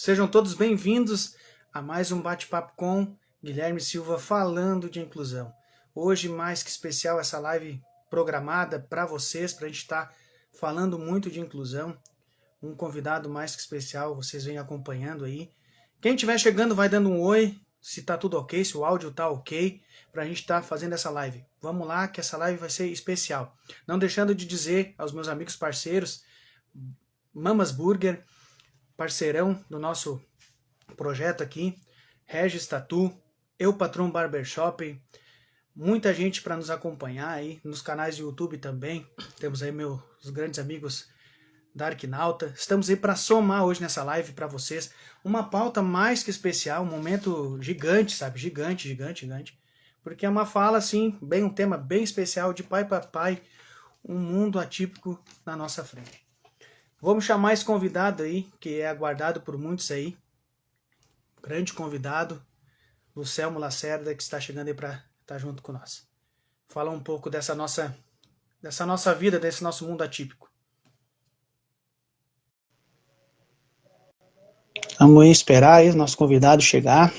Sejam todos bem-vindos a mais um bate-papo com Guilherme Silva falando de inclusão. Hoje, mais que especial, essa live programada para vocês, para a gente estar falando muito de inclusão. Um convidado mais que especial, vocês vêm acompanhando aí. Quem estiver chegando vai dando um oi, se está tudo ok, se o áudio está ok, para a gente estar fazendo essa live. Vamos lá, que essa live vai ser especial. Não deixando de dizer aos meus amigos parceiros, Mamas Burger, parceirão do nosso projeto aqui, Regis Tatu, Eu Patrão Barbershop, muita gente para nos acompanhar aí, nos canais de YouTube também, temos aí meus grandes amigos Dark Nauta, estamos aí para somar hoje nessa live para vocês, uma pauta mais que especial, um momento gigante, sabe, gigante, porque é uma fala assim, bem um tema bem especial de pai para pai, um mundo atípico na nossa frente. Vamos chamar esse convidado aí, que é aguardado por muitos aí. Grande convidado, Lucelmo Lacerda, que está chegando aí para estar junto com nós. Fala um pouco dessa nossa vida, desse nosso mundo atípico. Vamos esperar aí o nosso convidado chegar,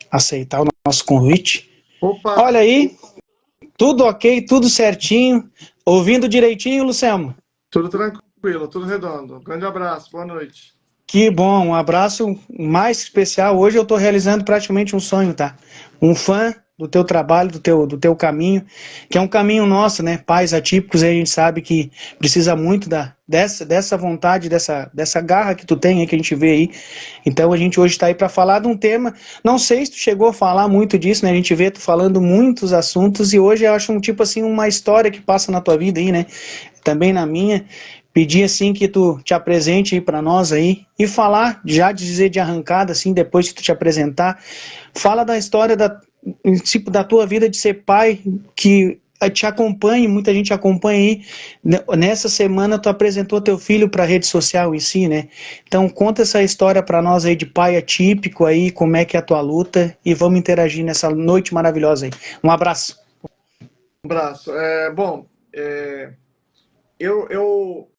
aceitar o nosso convite. Opa! Olha aí, tudo ok, tudo certinho. Ouvindo direitinho, Lucelmo? Tudo tranquilo, tudo redondo. Grande abraço, boa noite. Que bom, um abraço mais especial. Hoje eu estou realizando praticamente um sonho, tá? Um fã do teu trabalho, do teu caminho, que é um caminho nosso, né? Pais atípicos, a gente sabe que precisa muito dessa vontade, dessa garra que tu tem aí, que a gente vê aí. Então a gente hoje está aí para falar de um tema, não sei se tu chegou a falar muito disso, né? A gente vê tu falando muitos assuntos e hoje eu acho um tipo assim, uma história que passa na tua vida aí, né? Também na minha. Pedir assim que tu te apresente aí para nós aí e falar, já dizer de arrancada assim, depois que tu te apresentar, fala da história da tua vida de ser pai, que te acompanhe, muita gente acompanha aí. Nessa semana tu apresentou teu filho para a rede social em si, né? Então conta essa história para nós aí de pai atípico aí, como é que é a tua luta e vamos interagir nessa noite maravilhosa aí. Um abraço. Um abraço. Eu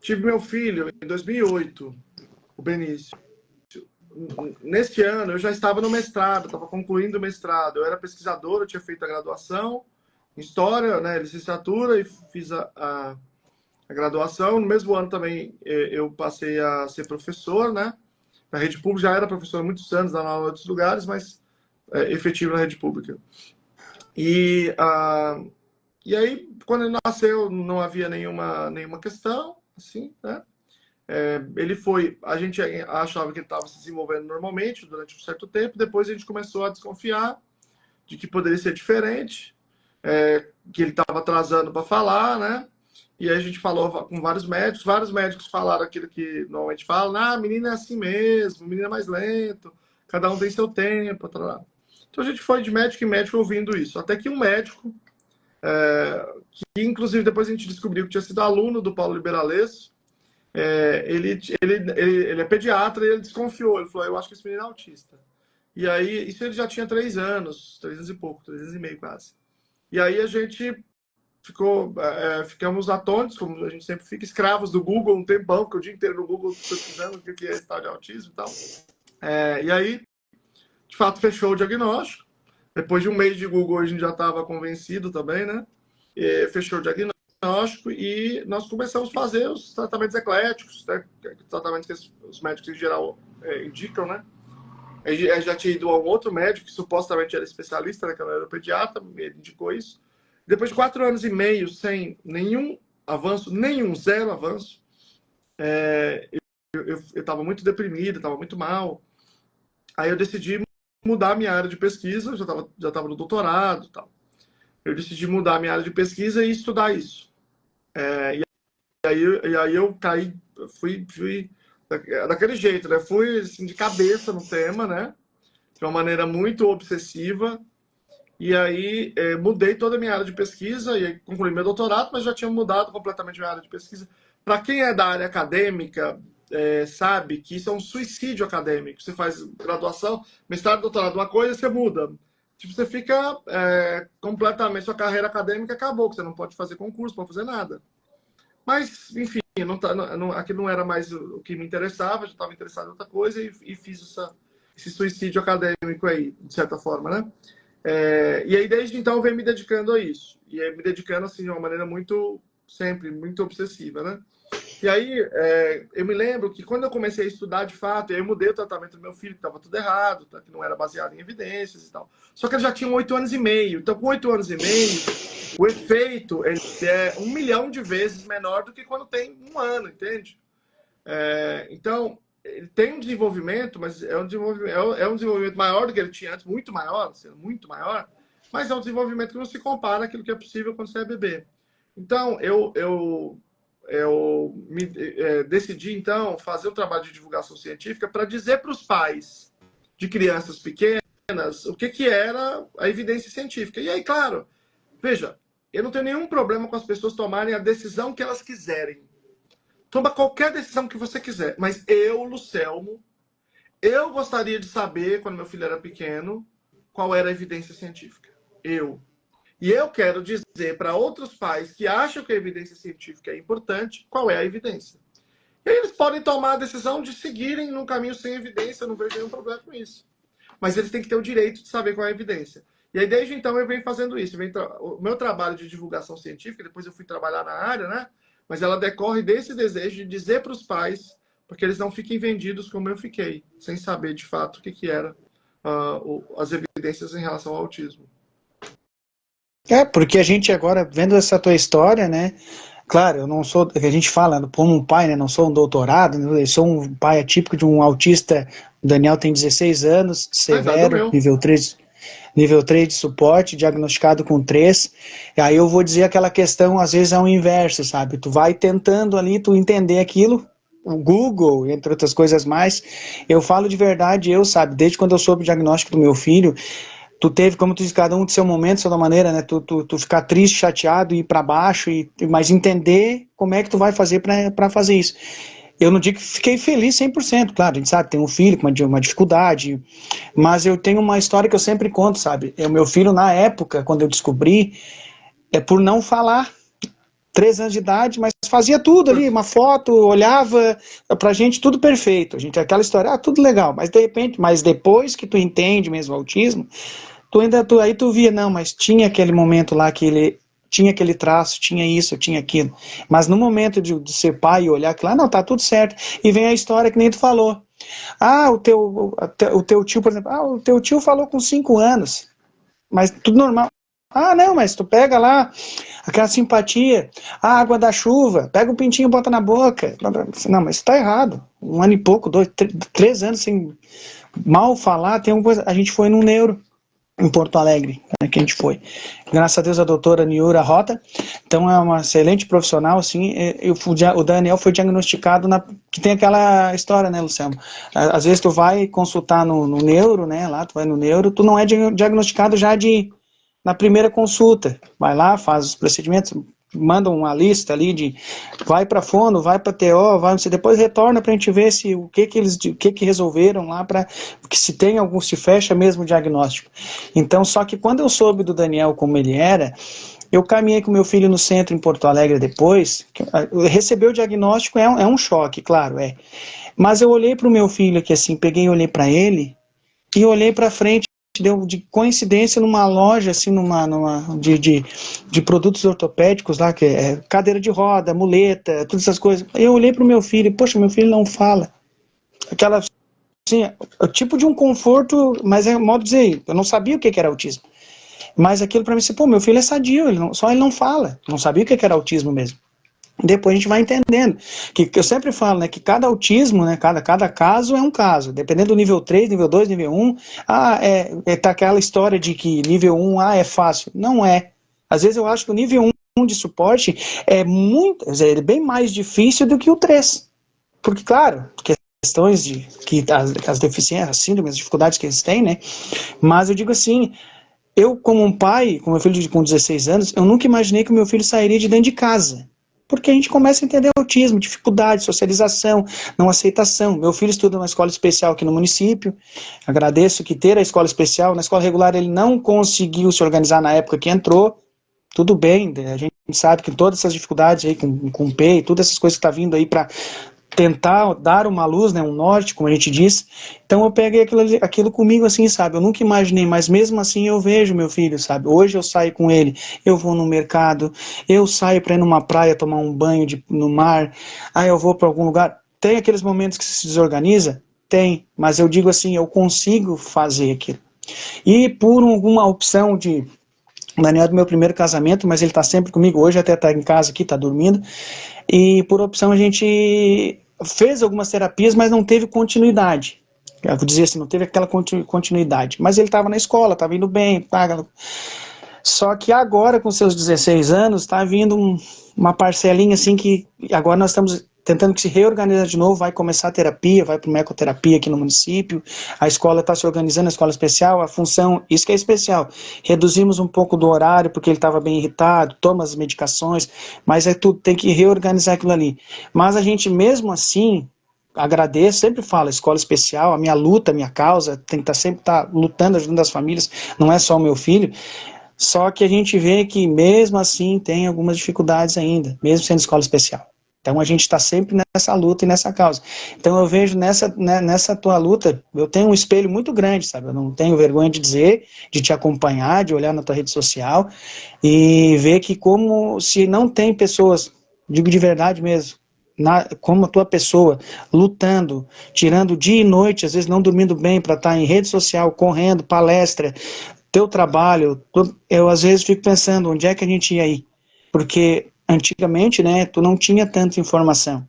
tive meu filho em 2008, o Benício. Neste ano eu já estava no mestrado, estava concluindo o mestrado. Eu era pesquisador, eu tinha feito a graduação em História, né, licenciatura, e fiz a graduação. No mesmo ano também eu passei a ser professor, né? Na rede pública, já era professor há muitos anos, lá em outros lugares, mas efetivo na rede pública. E aí, quando ele nasceu, não havia nenhuma questão, assim, né? A gente achava que ele estava se desenvolvendo normalmente durante um certo tempo, depois a gente começou a desconfiar de que poderia ser diferente, que ele estava atrasando para falar, né? E aí a gente falou com vários médicos falaram aquilo que normalmente falam, a menina é assim mesmo, menina é mais lento, cada um tem seu tempo, tal. Então a gente foi de médico em médico ouvindo isso, até que um médico, que inclusive depois a gente descobriu que tinha sido aluno do Paulo Liberalesso, ele é pediatra e ele desconfiou, ele falou, eu acho que esse menino é autista. E aí, isso ele já tinha 3 anos e pouco, 3 anos e meio quase. E aí a gente ficamos atônitos, como a gente sempre fica, escravos do Google um tempão, porque o dia inteiro no Google pesquisando o que é esse tal de autismo e tal. E aí, de fato, fechou o diagnóstico. Depois de um mês de Google, a gente já estava convencido também, né? Fechou o diagnóstico e nós começamos a fazer os tratamentos ecléticos, né? Tratamentos que os médicos em geral indicam, né? Eu já tinha ido a um outro médico que supostamente era especialista, né, que era pediatra, ele indicou isso. Depois de 4 anos e meio sem nenhum avanço, zero avanço, eu estava muito deprimido, estava muito mal. Aí eu decidi mudar a minha área de pesquisa, já estava no doutorado e tal. Eu decidi mudar a minha área de pesquisa e estudar isso. E aí eu caí, fui daquele jeito, né? Fui assim, de cabeça no tema, né? De uma maneira muito obsessiva. E aí mudei toda a minha área de pesquisa e concluí meu doutorado, mas já tinha mudado completamente a minha área de pesquisa. Para quem é da área acadêmica, sabe que isso é um suicídio acadêmico. Você faz graduação, mestrado, doutorado, uma coisa, você muda. Tipo, você fica completamente, sua carreira acadêmica acabou, que você não pode fazer concurso, não pode fazer nada. Mas, enfim, aquilo não era mais o que me interessava, já estava interessado em outra coisa e fiz esse suicídio acadêmico aí, de certa forma, né? E aí, desde então, eu venho me dedicando a isso. E me dedicando, assim, de uma maneira sempre muito obsessiva, né? E aí, eu me lembro que quando eu comecei a estudar de fato, eu mudei o tratamento do meu filho, que estava tudo errado, que não era baseado em evidências e tal. Só que ele já tinha 8 anos e meio. Então, com 8 anos e meio, o efeito ele é 1 milhão de vezes menor do que quando tem 1 ano, entende? Então, ele tem um desenvolvimento, mas é um desenvolvimento maior do que ele tinha antes, muito maior, sendo muito maior, mas é um desenvolvimento que não se compara àquilo que é possível quando você é bebê. Então, eu decidi, então, fazer um trabalho de divulgação científica para dizer para os pais de crianças pequenas o que era a evidência científica. E aí, claro, veja, eu não tenho nenhum problema com as pessoas tomarem a decisão que elas quiserem. Toma qualquer decisão que você quiser. Mas eu, Lucelmo, eu gostaria de saber, quando meu filho era pequeno, qual era a evidência científica. E eu quero dizer para outros pais que acham que a evidência científica é importante, qual é a evidência. E aí eles podem tomar a decisão de seguirem num caminho sem evidência, eu não vejo nenhum problema com isso. Mas eles têm que ter o direito de saber qual é a evidência. E aí, desde então, eu venho fazendo isso. O meu trabalho de divulgação científica, depois eu fui trabalhar na área, né? Mas ela decorre desse desejo de dizer para os pais, para que eles não fiquem vendidos como eu fiquei, sem saber de fato o que era as evidências em relação ao autismo. Porque a gente agora, vendo essa tua história, né? Claro, eu não sou, a gente fala como um pai, né? Não sou um doutorado, né, eu sou um pai atípico de um autista. O Daniel tem 16 anos, severo, nível 3 de suporte, diagnosticado com 3. E aí eu vou dizer aquela questão, às vezes é o inverso, sabe? Tu vai tentando ali, tu entender aquilo, o Google, entre outras coisas mais. Eu falo de verdade, sabe, desde quando eu soube o diagnóstico do meu filho, tu teve, como tu diz, cada um de seu momento, de sua maneira, né? Tu ficar triste, chateado, ir para baixo, mas entender como é que tu vai fazer para fazer isso. Eu não digo que fiquei feliz 100%, claro, a gente sabe, tem um filho com uma dificuldade, mas eu tenho uma história que eu sempre conto, sabe? O meu filho, na época, quando eu descobri, por não falar, 3 anos de idade, mas fazia tudo ali, uma foto, olhava, pra gente tudo perfeito, a gente, aquela história, tudo legal, mas de repente, depois que tu entende mesmo o autismo, aí tu via, não, mas tinha aquele momento lá que ele tinha aquele traço, tinha isso, tinha aquilo. Mas no momento de ser pai e olhar aquilo lá, não, tá tudo certo. E vem a história que nem tu falou. O teu tio, por exemplo, o teu tio falou com 5 anos, mas tudo normal. Não, mas tu pega lá aquela simpatia, a água da chuva, pega o pintinho e bota na boca. Não, mas isso tá errado. 1 ano e pouco, 3 anos sem mal falar, tem alguma coisa. A gente foi num neuro em Porto Alegre, né, que a gente foi. Graças a Deus a doutora Niura Rota, então é uma excelente profissional, assim, o Daniel foi diagnosticado que tem aquela história, né, Luciano? Às vezes tu vai consultar no neuro, né, lá tu vai no neuro, tu não é diagnosticado já na primeira consulta, vai lá, faz os procedimentos, manda uma lista ali vai para fono, vai para TO, depois retorna para a gente ver o que resolveram lá, para que se fecha mesmo o diagnóstico. Então, só que quando eu soube do Daniel como ele era, eu caminhei com meu filho no centro em Porto Alegre depois, receber o diagnóstico é um choque, claro, mas eu olhei para o meu filho aqui assim, peguei e olhei para ele, e olhei para frente, deu de coincidência numa loja assim, de produtos ortopédicos lá, que é cadeira de roda, muleta, todas essas coisas. Eu olhei pro meu filho, poxa, meu filho não fala. Aquela, assim, o tipo de um conforto, mas é modo de dizer, eu não sabia o que era autismo. Mas aquilo para mim, meu filho é sadio, ele não fala, não sabia o que era autismo mesmo. Depois a gente vai entendendo, que eu sempre falo, né, que cada autismo, né, cada caso é um caso, dependendo do nível 3, nível 2, nível 1, tá aquela história de que nível 1, é fácil, não é. Às vezes eu acho que o nível 1 de suporte é bem mais difícil do que o 3, porque claro, questões de que as deficiências, as síndromes, as dificuldades que eles têm, né, mas eu digo assim, eu como um pai, com meu filho com 16 anos, eu nunca imaginei que o meu filho sairia de dentro de casa. Porque a gente começa a entender autismo, dificuldade, socialização, não aceitação. Meu filho estuda numa escola especial aqui no município. Agradeço que ter a escola especial. Na escola regular ele não conseguiu se organizar na época que entrou. tudo bem, a gente sabe que todas essas dificuldades aí com o PEI, todas essas coisas que tá vindo aí para tentar dar uma luz, né, um norte, como a gente diz. Então eu peguei aquilo comigo assim, sabe? Eu nunca imaginei, mas mesmo assim eu vejo meu filho, sabe? Hoje eu saio com ele, eu vou no mercado, eu saio para ir numa praia tomar um banho no mar, aí eu vou para algum lugar. Tem aqueles momentos que se desorganiza? Tem, mas eu digo assim, eu consigo fazer aquilo. E por alguma opção de o Daniel é do meu primeiro casamento, mas ele está sempre comigo. Hoje até está em casa aqui, está dormindo. E por opção a gente fez algumas terapias, mas não teve continuidade. Eu vou dizer assim, não teve aquela continuidade. Mas ele estava na escola, estava indo bem. Só que agora, com seus 16 anos, está vindo uma parcelinha assim que agora nós estamos tentando que se reorganizar de novo, vai começar a terapia, vai para uma ecoterapia aqui no município, a escola está se organizando, a escola especial, a função, isso que é especial, reduzimos um pouco do horário, porque ele estava bem irritado, toma as medicações, mas é tudo, tem que reorganizar aquilo ali. Mas a gente mesmo assim, agradeço, sempre falo, escola especial, a minha luta, a minha causa, tem que sempre estar lutando, ajudando as famílias, não é só o meu filho, só que a gente vê que mesmo assim tem algumas dificuldades ainda, mesmo sendo escola especial. Então a gente está sempre nessa luta e nessa causa. Então eu vejo nessa tua luta, eu tenho um espelho muito grande, sabe? Eu não tenho vergonha de dizer, de te acompanhar, de olhar na tua rede social e ver que como se não tem pessoas, digo de verdade mesmo, como a tua pessoa, lutando, tirando dia e noite, às vezes não dormindo bem para estar em rede social, correndo, palestra, teu trabalho, eu às vezes fico pensando onde é que a gente ia ir, porque antigamente, né, tu não tinha tanta informação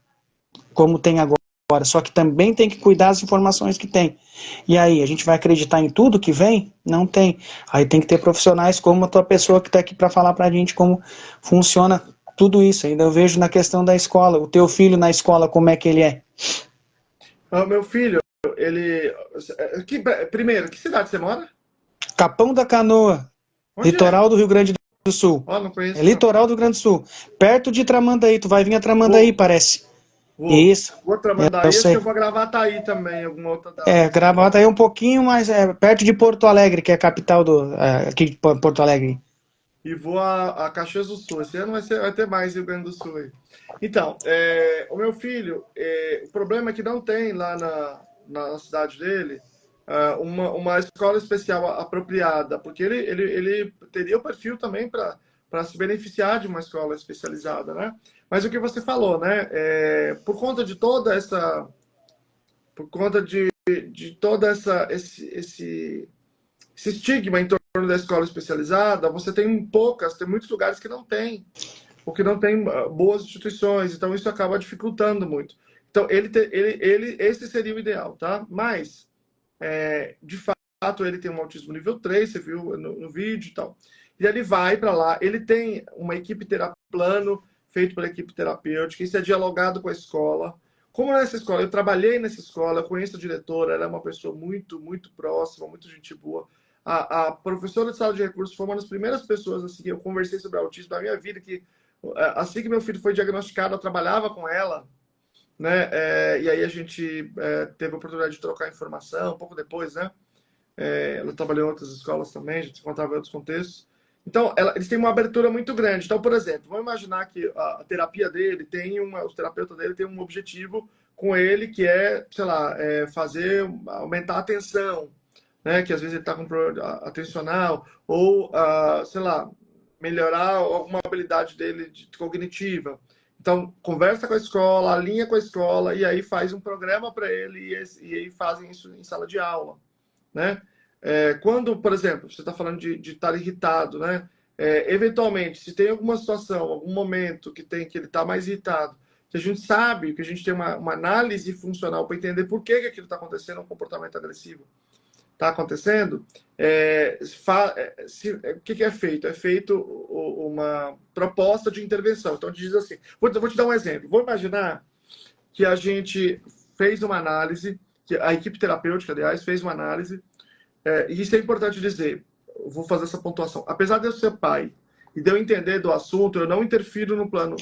como tem agora, só que também tem que cuidar das informações que tem. E aí, a gente vai acreditar em tudo que vem? Não tem. Aí tem que ter profissionais como a tua pessoa que está aqui para falar para a gente como funciona tudo isso. Ainda eu vejo na questão da escola, o teu filho na escola, como é que ele é? Meu filho, ele. Primeiro, que cidade você mora? Capão da Canoa, Onde é? litoral do Rio Grande do Sul. Ó, não É conheço, não. litoral do Rio Grande do Sul. Perto de Tramandaí. Tu vai vir a Tramandaí, Vou, parece. vou. Isso, Vou eu Tramandaí, acho que eu sei. vou gravar Gravataí também, alguma outra data. É, Gravataí é um pouquinho mais perto de Porto Alegre, que é a capital aqui de Porto Alegre. E vou a Caxias do Sul. Esse ano vai ter mais Rio Grande do Sul aí. Então, o meu filho, o problema é que não tem lá na cidade dele uma escola especial apropriada, porque ele teria o perfil também para se beneficiar de uma escola especializada, né? Mas o que você falou, né? Por conta de toda essa, por conta de toda esse estigma em torno da escola especializada, você tem muitos lugares que não tem, porque não tem boas instituições, então isso acaba dificultando muito. Então, esse seria o ideal, tá? Mas, de fato, ele tem um autismo nível 3, você viu no vídeo e tal. E ele vai para lá, ele tem uma equipe plano feito pela equipe terapêutica, isso é dialogado com a escola. Como nessa escola, eu trabalhei nessa escola, eu conheço a diretora, ela é uma pessoa muito, muito próxima, muito gente boa. A professora de sala de recursos foi uma das primeiras pessoas assim, que eu conversei sobre autismo na minha vida, que assim que meu filho foi diagnosticado, eu trabalhava com ela, né? E aí a gente teve a oportunidade de trocar informação um pouco depois, né? Ela trabalhou em outras escolas também, a gente se encontrava em outros contextos. Então, eles têm uma abertura muito grande. Então, por exemplo, vamos imaginar que a terapia dele os terapeutas dele têm um objetivo com ele que é, sei lá, aumentar a atenção, né? Que às vezes ele está com um problema atencional, ou, sei lá, melhorar alguma habilidade dele cognitiva. Então, conversa com a escola, alinha com a escola, e aí faz um programa para ele, e aí fazem isso em sala de aula, né? Quando, por exemplo, você está falando de estar irritado, né? Eventualmente, se tem alguma situação, algum momento que ele está mais irritado, que a gente sabe, que a gente tem uma análise funcional para entender por que aquilo está acontecendo, um comportamento agressivo está acontecendo, o que é feito? É feito uma proposta de intervenção. Então, diz assim, vou te dar um exemplo. Vou imaginar que a gente fez uma análise, que a equipe terapêutica, aliás, fez uma análise, e isso é importante dizer, vou fazer essa pontuação. Apesar de eu ser pai e de eu entender do assunto, eu não interfiro no plano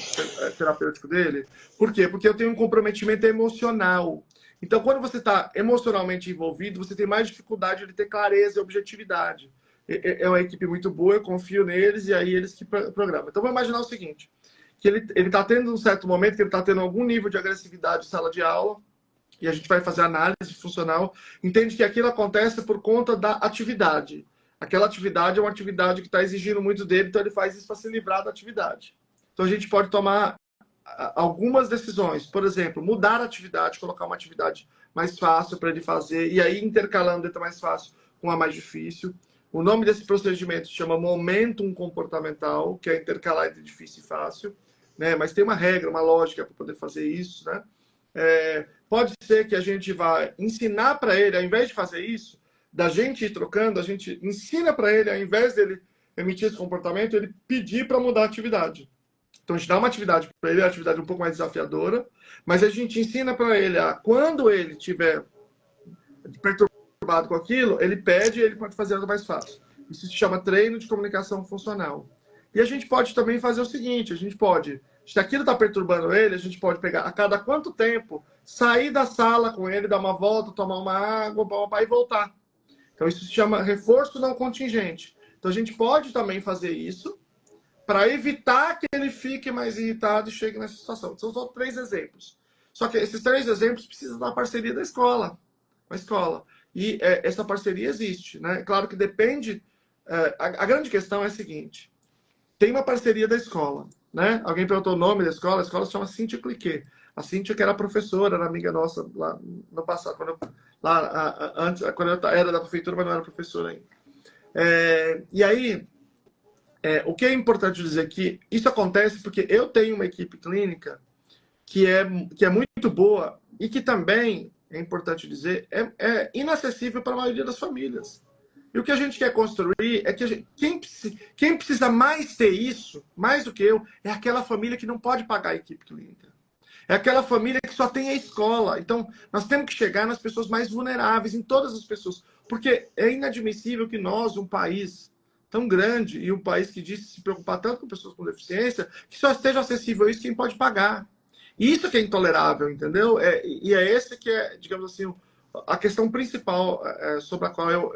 terapêutico dele. Por quê? Porque eu tenho um comprometimento emocional. Então, quando você está emocionalmente envolvido, você tem mais dificuldade de ter clareza e objetividade. é uma equipe muito boa, eu confio neles, e aí eles que programam. Então, vamos imaginar o seguinte, que ele está tendo um certo momento, que ele está tendo algum nível de agressividade em sala de aula, e a gente vai fazer análise funcional, entende que aquilo acontece por conta da atividade. Aquela atividade é uma atividade que está exigindo muito dele, então ele faz isso para se livrar da atividade. Então a gente pode tomar algumas decisões, por exemplo, mudar a atividade, colocar uma atividade mais fácil para ele fazer, e aí intercalando entre a mais fácil com a mais difícil. O nome desse procedimento se chama momentum comportamental, que é intercalar entre difícil e fácil, né? Mas tem uma regra, uma lógica para poder fazer isso, né? Pode ser que a gente vai ensinar para ele, ao invés de fazer isso, da gente ir trocando, a gente ensina para ele, ao invés dele emitir esse comportamento, ele pedir para mudar a atividade. Então a gente dá uma atividade para ele, uma atividade um pouco mais desafiadora, mas a gente ensina para ele quando ele tiver perturbado com aquilo, ele pede e ele pode fazer algo mais fácil. Isso se chama treino de comunicação funcional. E a gente pode também fazer o seguinte, a gente pode, se aquilo está perturbando ele, a gente pode pegar a cada quanto tempo, sair da sala com ele, dar uma volta, tomar uma água, e voltar. Então isso se chama reforço não contingente. Então a gente pode também fazer isso para evitar que ele fique mais irritado e chegue nessa situação. São só 3 exemplos. Só que esses 3 exemplos precisam da parceria da escola, com a escola. E essa parceria existe, né? Claro que depende... a grande questão é a seguinte. Tem uma parceria da escola, né? Alguém perguntou o nome da escola. A escola se chama Cíntia Cliquet. A Cíntia, que era professora, era amiga nossa lá no passado, antes, quando eu era da prefeitura, mas não era professora ainda. E aí... o que é importante dizer que isso acontece porque eu tenho uma equipe clínica que é muito boa e que também, é importante dizer, é inacessível para a maioria das famílias. E o que a gente quer construir é que quem precisa mais ter isso, mais do que eu, é aquela família que não pode pagar a equipe clínica. É aquela família que só tem a escola. Então, nós temos que chegar nas pessoas mais vulneráveis, em todas as pessoas. Porque é inadmissível que nós, um país tão grande e um país que diz se preocupar tanto com pessoas com deficiência, que só esteja acessível a isso quem pode pagar. Isso que é intolerável, entendeu? E é esse que é, digamos assim, a questão principal sobre a qual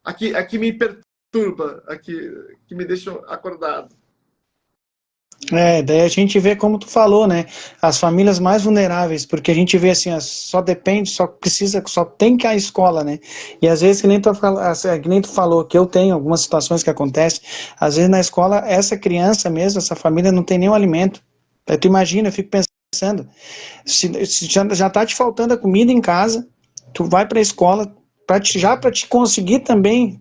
aqui me perturba, que me deixa acordado. Daí a gente vê como tu falou, né? As famílias mais vulneráveis, porque a gente vê assim, só depende, só precisa, só tem que a escola, né? E às vezes, que nem tu falou, que eu tenho algumas situações que acontecem, às vezes na escola, essa criança mesmo, essa família não tem nenhum alimento. Tu imagina, eu fico pensando, se já tá te faltando a comida em casa, tu vai para a escola, para te conseguir também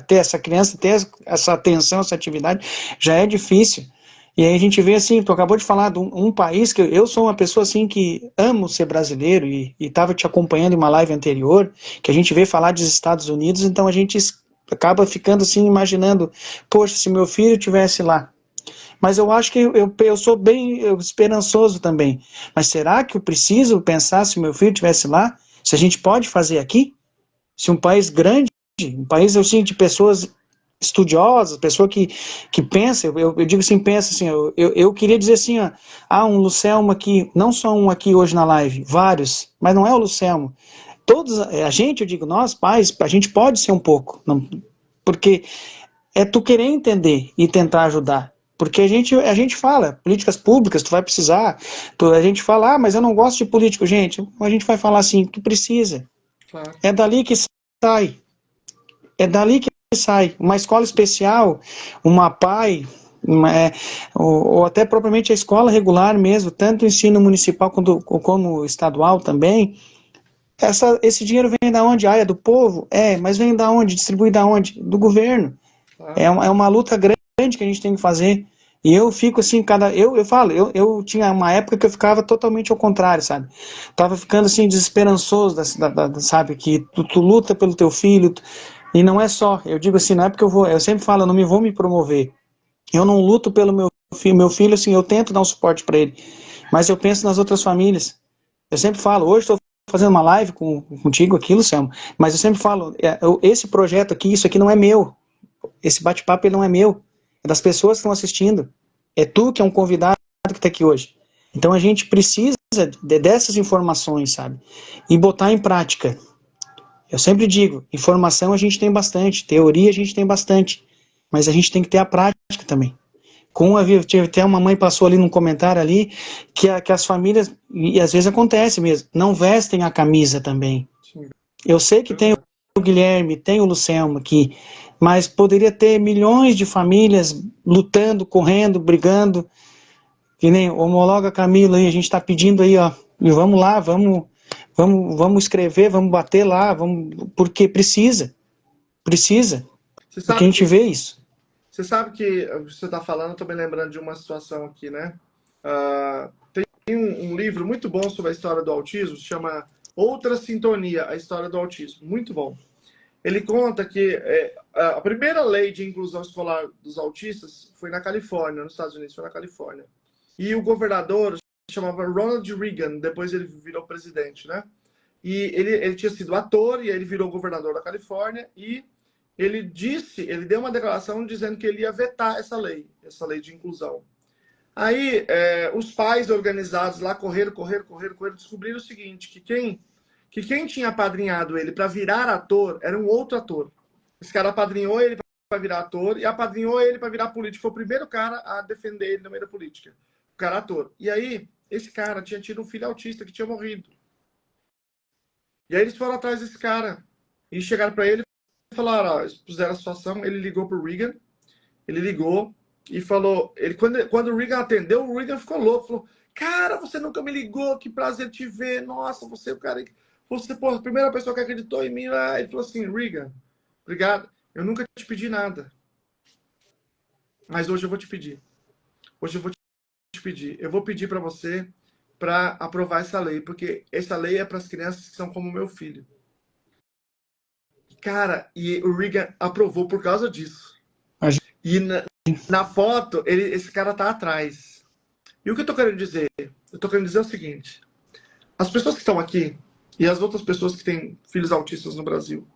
ter essa criança, ter essa atenção, essa atividade, já é difícil. E aí a gente vê assim, tu acabou de falar de um país que eu sou uma pessoa assim que amo ser brasileiro e estava te acompanhando em uma live anterior, que a gente vê falar dos Estados Unidos, então a gente acaba ficando assim imaginando, poxa, se meu filho estivesse lá. Mas eu acho que eu sou bem esperançoso também. Mas será que eu preciso pensar se meu filho estivesse lá? Se a gente pode fazer aqui? Se um país grande, um país assim, de pessoas estudiosas, pessoa que pensa, eu digo assim, pensa assim, eu queria dizer assim, um Lucelmo aqui, não só um aqui hoje na live, vários, mas não é o Lucelmo. Todos, a gente, eu digo, nós pais, a gente pode ser um pouco, não, porque é tu querer entender e tentar ajudar. Porque a gente fala, políticas públicas, tu vai precisar, a gente fala, mas eu não gosto de político, gente, a gente vai falar assim, tu precisa. Claro. É dali que sai. É dali que sai. Uma escola especial, uma PAI, ou até propriamente a escola regular mesmo, tanto o ensino municipal como estadual também, esse dinheiro vem da onde? É do povo? Mas vem da onde? Distribui da onde? Do governo. É uma luta grande que a gente tem que fazer. E eu fico assim, eu tinha uma época que eu ficava totalmente ao contrário, sabe? Tava ficando assim, desesperançoso, sabe? Que tu luta pelo teu filho, e não é só, eu digo assim, não é porque eu sempre falo, eu não vou me promover. Eu não luto pelo meu filho, assim, eu tento dar um suporte para ele. Mas eu penso nas outras famílias. Eu sempre falo, hoje estou fazendo uma live contigo aqui, Luciano, mas eu sempre falo, esse projeto aqui, isso aqui não é meu. Esse bate-papo ele não é meu. É das pessoas que estão assistindo. É tu que é um convidado que está aqui hoje. Então a gente precisa dessas informações, sabe? E botar em prática. Eu sempre digo, informação a gente tem bastante, teoria a gente tem bastante, mas a gente tem que ter a prática também. Até uma mãe passou ali num comentário ali que as famílias, e às vezes acontece mesmo, não vestem a camisa também. Sim, Eu sei que tem o Guilherme, tem o Luciano aqui, mas poderia ter milhões de famílias lutando, correndo, brigando, que nem homologa Camilo aí, a gente está pedindo aí, ó, e vamos lá, vamos escrever, vamos bater lá, porque precisa, Você porque a sabe gente que vê isso. Você sabe que você está falando, eu tô me lembrando de uma situação aqui, né? Tem um livro muito bom sobre a história do autismo, chama Outra Sintonia, a história do autismo. Muito bom. Ele conta que a primeira lei de inclusão escolar dos autistas foi na Califórnia, nos Estados Unidos, foi na Califórnia. E o governador se chamava Ronald Reagan, depois ele virou presidente, né? E ele tinha sido ator, e aí ele virou governador da Califórnia, e ele deu uma declaração dizendo que ele ia vetar essa lei de inclusão. Aí, os pais organizados lá correram, descobriram o seguinte, que quem tinha apadrinhado ele para virar ator era um outro ator. Esse cara apadrinhou ele para virar ator e apadrinhou ele para virar político. Foi o primeiro cara a defender ele no meio da política. O cara ator. E aí, esse cara tinha tido um filho autista que tinha morrido. E aí eles foram atrás desse cara e chegaram para ele e falaram, ó, expuseram a situação, ele ligou pro Reagan, ele ligou e falou, quando o Reagan atendeu, o Reagan ficou louco, falou, cara, você nunca me ligou, que prazer te ver, nossa, você é o cara, você, pô, a primeira pessoa que acreditou em mim, ele falou assim, Reagan, obrigado, eu nunca te pedi nada, mas hoje eu vou te pedir, eu vou pedir para você para aprovar essa lei, porque essa lei é para as crianças que são como meu filho. Cara, e o Reagan aprovou por causa disso. E na foto, esse cara tá atrás. E o que eu tô querendo dizer? Eu tô querendo dizer o seguinte. As pessoas que estão aqui, e as outras pessoas que têm filhos autistas no Brasil,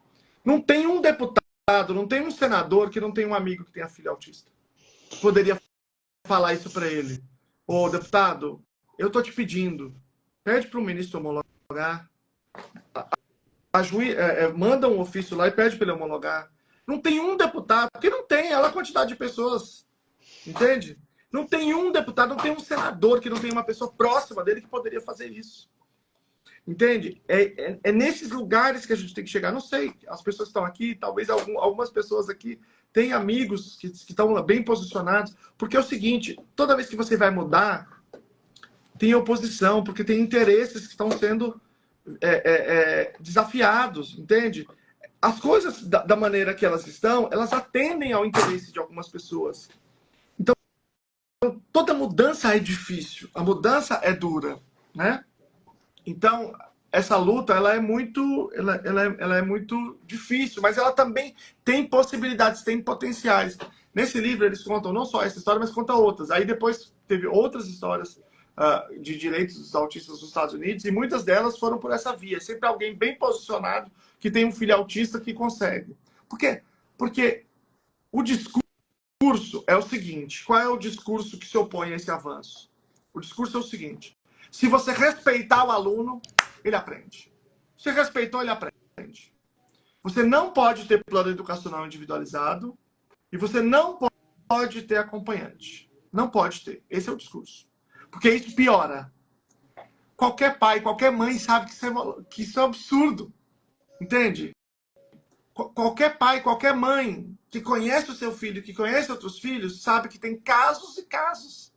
não tem um deputado, não tem um senador que não tem um amigo que tenha filho autista. Poderia falar isso para ele. Ô, deputado, eu tô te pedindo, pede pro ministro homologar, manda um ofício lá e pede para ele homologar. Não tem um deputado, porque não tem, olha a quantidade de pessoas, entende? Não tem um deputado, não tem um senador que não tem uma pessoa próxima dele que poderia fazer isso. Entende? É nesses lugares que a gente tem que chegar. Não sei, as pessoas que estão aqui, talvez algumas pessoas aqui têm amigos que estão bem posicionados, porque é o seguinte, toda vez que você vai mudar, tem oposição, porque tem interesses que estão sendo desafiados, entende? As coisas, da maneira que elas estão, elas atendem ao interesse de algumas pessoas. Então, toda mudança é difícil, a mudança é dura, né? Então, essa luta, ela é muito difícil, mas ela também tem possibilidades, tem potenciais. Nesse livro, eles contam não só essa história, mas contam outras. Aí depois teve outras histórias de direitos dos autistas nos Estados Unidos, e muitas delas foram por essa via. Sempre alguém bem posicionado que tem um filho autista que consegue. Por quê? Porque o discurso é o seguinte, qual é o discurso que se opõe a esse avanço? O discurso é o seguinte, se você respeitar o aluno, ele aprende. Se respeitou, ele aprende. Você não pode ter plano educacional individualizado e você não pode ter acompanhante. Não pode ter. Esse é o discurso. Porque isso piora. Qualquer pai, qualquer mãe sabe que isso é absurdo. Entende? Qualquer pai, qualquer mãe que conhece o seu filho, que conhece outros filhos, sabe que tem casos e casos.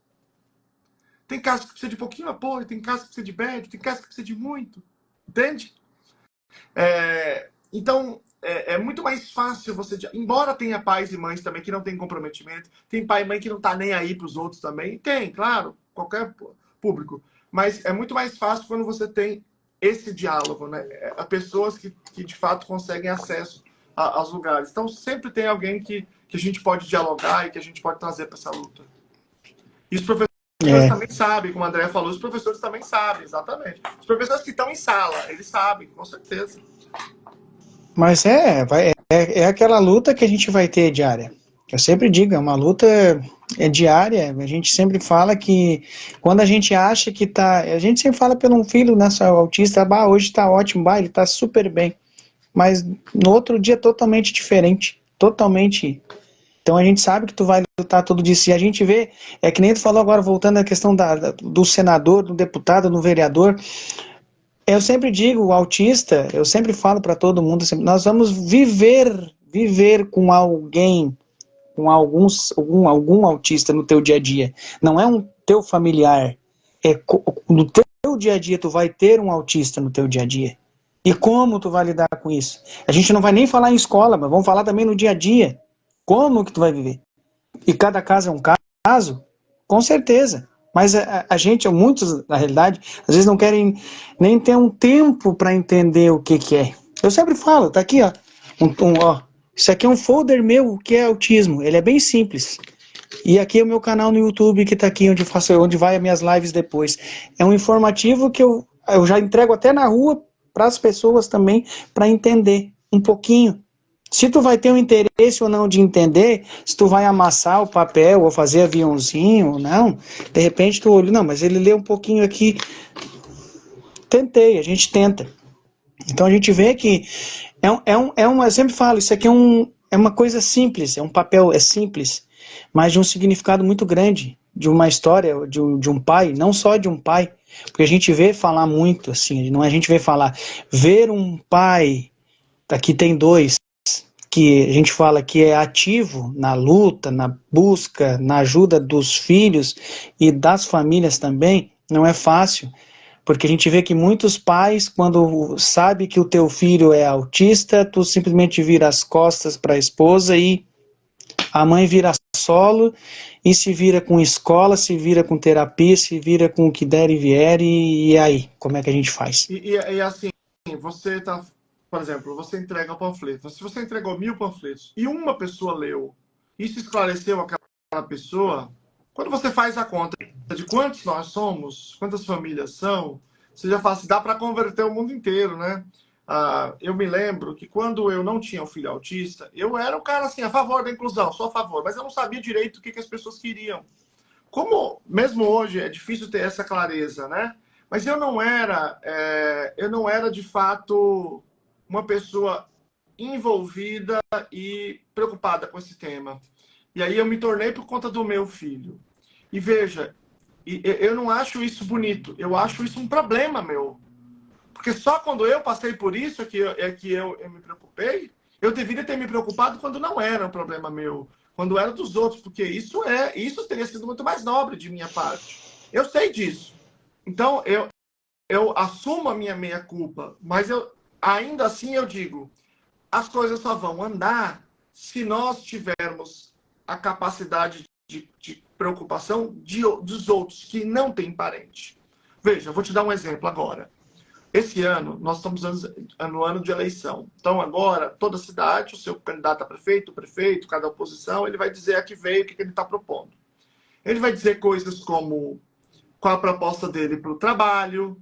Tem casos que precisa de pouquinho apoio, tem casos que precisa de médio, tem casos que precisa de muito. Entende? Então, é muito mais fácil você... Embora tenha pais e mães também que não têm comprometimento, tem pai e mãe que não tá nem aí pros outros também. Tem, claro, qualquer público. Mas é muito mais fácil quando você tem esse diálogo, né? Há pessoas que de fato conseguem acesso aos lugares. Então, sempre tem alguém que a gente pode dialogar e que a gente pode trazer para essa luta. E os professores também sabem, como o André falou, os professores também sabem, exatamente. Os professores que estão em sala, eles sabem, com certeza. Mas é aquela luta que a gente vai ter diária. Eu sempre digo, é uma luta diária. A gente sempre fala que quando a gente acha que tá... A gente sempre fala pelo um filho nosso autista, hoje tá ótimo, ele tá super bem. mas no outro dia totalmente diferente, totalmente. Então a gente sabe que tu vai lutar todo dia. E a gente vê, é que nem tu falou agora, voltando à questão do senador, do deputado, do vereador. Eu sempre digo, o autista, eu sempre falo para todo mundo, nós vamos viver com alguém, com algum autista no teu dia a dia. Não é um teu familiar. No teu dia a dia tu vai ter um autista no teu dia a dia. E como tu vai lidar com isso? A gente não vai nem falar em escola, mas vamos falar também no dia a dia. Como que tu vai viver? E cada caso é um caso? Com certeza. Mas a gente, muitos, na realidade, às vezes não querem nem ter um tempo para entender o que é. Eu sempre falo, tá aqui, ó, ó. Isso aqui é um folder meu que é autismo. Ele é bem simples. E aqui é o meu canal no YouTube que tá aqui, onde vai as minhas lives depois. É um informativo que eu já entrego até na rua para as pessoas também, para entender um pouquinho. Se tu vai ter um interesse ou não de entender, se tu vai amassar o papel ou fazer aviãozinho ou não, de repente tu olha, não, mas ele lê um pouquinho aqui. Tentei, a gente tenta. Então a gente vê que eu sempre falo, isso aqui é uma coisa simples, é um papel, é simples, mas de um significado muito grande, de uma história de um pai, não só de um pai, porque a gente vê falar muito, assim, não a gente vê falar, ver um pai, aqui tem dois, que a gente fala que é ativo na luta, na busca, na ajuda dos filhos e das famílias também, não é fácil, porque a gente vê que muitos pais, quando sabe que o teu filho é autista, tu simplesmente vira as costas para a esposa e a mãe vira solo e se vira com escola, se vira com terapia, se vira com o que der e vier, e aí, como é que a gente faz? E assim, você tá, por exemplo, você entrega o panfleto. Se você entregou 1000 panfletos e uma pessoa leu, isso esclareceu aquela pessoa, quando você faz a conta de quantos nós somos, quantas famílias são, você já fala assim, dá para converter o mundo inteiro, né? Eu me lembro que quando eu não tinha um filho autista, eu era um cara assim, a favor da inclusão, sou a favor, mas eu não sabia direito o que as pessoas queriam. Como mesmo hoje é difícil ter essa clareza, né? Mas eu não era de fato uma pessoa envolvida e preocupada com esse tema. E aí eu me tornei por conta do meu filho. E veja, eu não acho isso bonito, eu acho isso um problema meu. Porque só quando eu passei por isso eu me preocupei. Eu deveria ter me preocupado quando não era um problema meu, quando era dos outros, porque isso teria sido muito mais nobre de minha parte. Eu sei disso. Então eu assumo a minha meia-culpa, mas ainda assim eu digo, as coisas só vão andar se nós tivermos a capacidade de preocupação dos outros que não têm parente. Veja, eu vou te dar um exemplo agora. Esse ano, nós estamos no ano de eleição. Então, agora, toda cidade, o seu candidato a prefeito, o prefeito, cada oposição, ele vai dizer a que veio, o que ele está propondo. Ele vai dizer coisas como qual a proposta dele para o trabalho,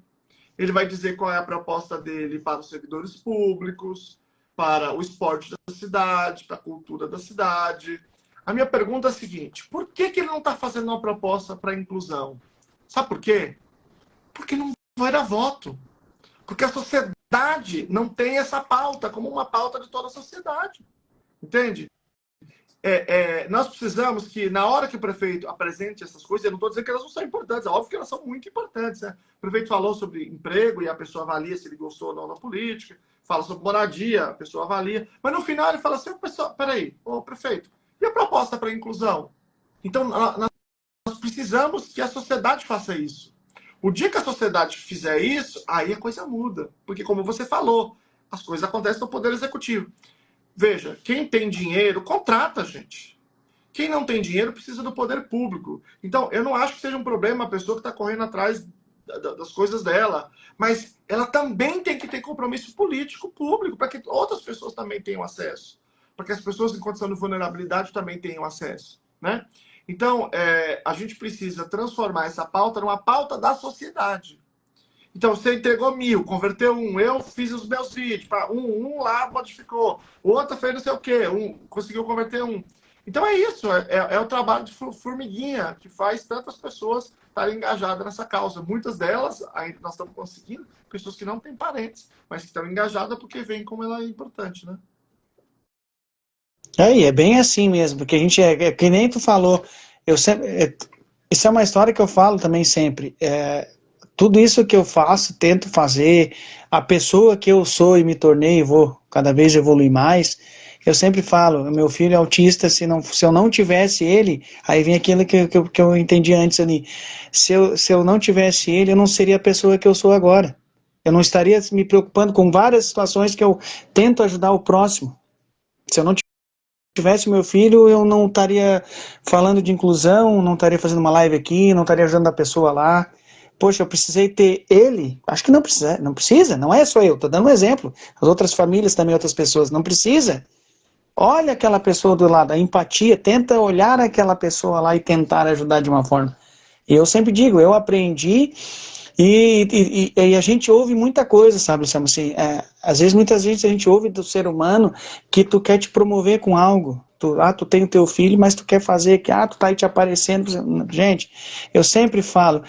ele vai dizer qual é a proposta dele para os servidores públicos, para o esporte da cidade, para a cultura da cidade. A minha pergunta é a seguinte, por que ele não está fazendo uma proposta para a inclusão? Sabe por quê? Porque não vai dar voto. Porque a sociedade não tem essa pauta como uma pauta de toda a sociedade. Entende? Nós precisamos que, na hora que o prefeito apresente essas coisas, eu não estou dizendo que elas não são importantes, é óbvio que elas são muito importantes. Né? O prefeito falou sobre emprego e a pessoa avalia se ele gostou ou não da política, fala sobre moradia, a pessoa avalia, mas no final ele fala assim, peraí, ô prefeito, e a proposta para a inclusão? Então, nós precisamos que a sociedade faça isso. O dia que a sociedade fizer isso, aí a coisa muda. Porque, como você falou, as coisas acontecem no Poder Executivo. Veja, quem tem dinheiro, contrata, gente. Quem não tem dinheiro precisa do poder público. Então, eu não acho que seja um problema a pessoa que está correndo atrás das coisas dela. Mas ela também tem que ter compromisso político público para que outras pessoas também tenham acesso. Para que as pessoas em condição de vulnerabilidade também tenham acesso. Né? Então, a gente precisa transformar essa pauta numa pauta da sociedade. Então, você entregou 1000, converteu 1, eu fiz os meus vídeos, um lá modificou, o outro fez não sei o quê, conseguiu converter 1. Então é isso, é o trabalho de formiguinha que faz tantas pessoas estarem engajadas nessa causa. Muitas delas, ainda nós estamos conseguindo, pessoas que não têm parentes, mas que estão engajadas porque veem como ela é importante, né? É, e é bem assim mesmo, porque a gente que nem tu falou, eu sempre, isso é uma história que eu falo também sempre. Tudo isso que eu faço, tento fazer, a pessoa que eu sou e me tornei, vou cada vez evoluir mais. Eu sempre falo, meu filho é autista, se eu não tivesse ele, aí vem aquilo que eu entendi antes ali. Se eu não tivesse ele, eu não seria a pessoa que eu sou agora. Eu não estaria me preocupando com várias situações que eu tento ajudar o próximo. Se eu não tivesse meu filho, eu não estaria falando de inclusão, não estaria fazendo uma live aqui, não estaria ajudando a pessoa lá. Poxa, eu precisei ter ele. Acho que não precisa, não é só eu, estou dando um exemplo. As outras famílias também, outras pessoas, não precisa. Olha aquela pessoa do lado, a empatia, tenta olhar aquela pessoa lá e tentar ajudar de uma forma. E eu sempre digo, eu aprendi e a gente ouve muita coisa, sabe, Luciano? Assim, às vezes, muitas vezes a gente ouve do ser humano que tu quer te promover com algo. Tu tem o teu filho, mas tu quer fazer que, tu tá aí te aparecendo. Gente, eu sempre falo,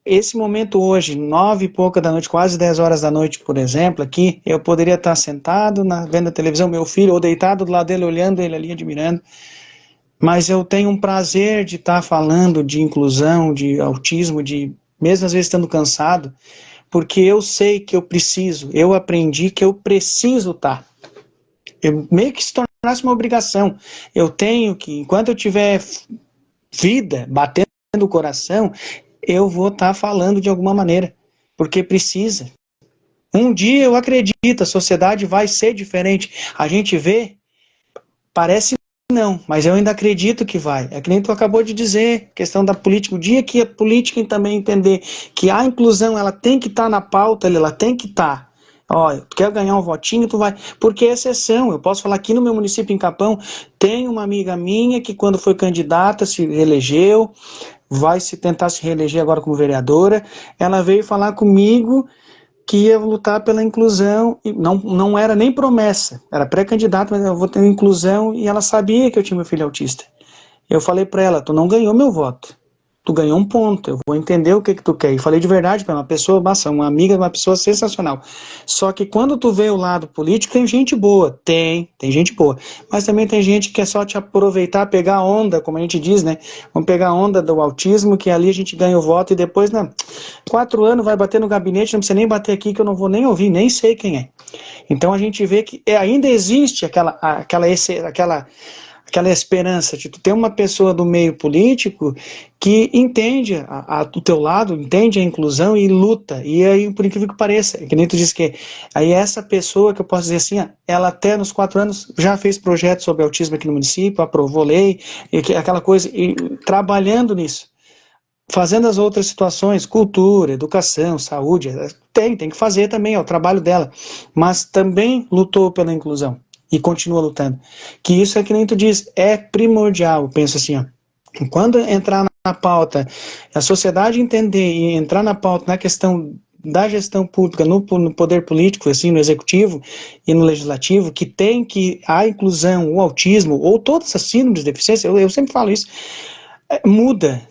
esse momento hoje, 9 e pouca da noite, quase 10 horas da noite, por exemplo, aqui, eu poderia estar sentado vendo a televisão, meu filho, ou deitado do lado dele, olhando ele ali, admirando. Mas eu tenho um prazer de estar falando de inclusão, de autismo, de mesmo às vezes estando cansado, porque eu sei que eu aprendi que eu preciso estar. Eu meio que se tornasse uma obrigação. Eu tenho que, enquanto eu tiver vida batendo no coração, eu vou estar falando de alguma maneira, porque precisa. Um dia eu acredito, a sociedade vai ser diferente. A gente vê, parece não, mas eu ainda acredito que vai. É que nem tu acabou de dizer, questão da política. O dia que a política também entender que a inclusão ela tem que estar na pauta, ela tem que estar. Ó, tu quer ganhar um votinho, tu vai. Porque é exceção. Eu posso falar aqui no meu município, em Capão, tem uma amiga minha que quando foi candidata se reelegeu, vai se tentar se reeleger agora como vereadora. Ela veio falar comigo que ia lutar pela inclusão, e não era nem promessa, era pré-candidato, mas eu vou ter inclusão, e ela sabia que eu tinha meu filho autista. Eu falei para ela, tu não ganhou meu voto, tu ganhou um ponto, eu vou entender o que tu quer. E falei de verdade para uma pessoa, uma amiga, uma pessoa sensacional. Só que quando tu vê o lado político, tem gente boa, tem gente boa, mas também tem gente que quer só te aproveitar, pegar a onda, como a gente diz, né? Vamos pegar a onda do autismo, que ali a gente ganha o voto e depois, 4 anos vai bater no gabinete, não precisa nem bater aqui que eu não vou nem ouvir, nem sei quem é. Então a gente vê que ainda existe aquela esperança de tu ter uma pessoa do meio político que entende o teu lado, entende a inclusão e luta. E aí, por incrível que pareça, que nem tu disse que aí essa pessoa que eu posso dizer assim, ela até nos 4 anos já fez projetos sobre autismo aqui no município, aprovou lei, e aquela coisa, e trabalhando nisso. Fazendo as outras situações, cultura, educação, saúde, tem que fazer também, é o trabalho dela, mas também lutou pela inclusão e continua lutando. Que isso é que nem tu diz, é primordial, eu penso assim, ó, quando entrar na pauta, a sociedade entender e entrar na pauta na questão da gestão pública, no poder político, assim, no executivo e no legislativo, que tem que a inclusão, o autismo, ou todas as síndromes de deficiência, eu sempre falo isso, muda.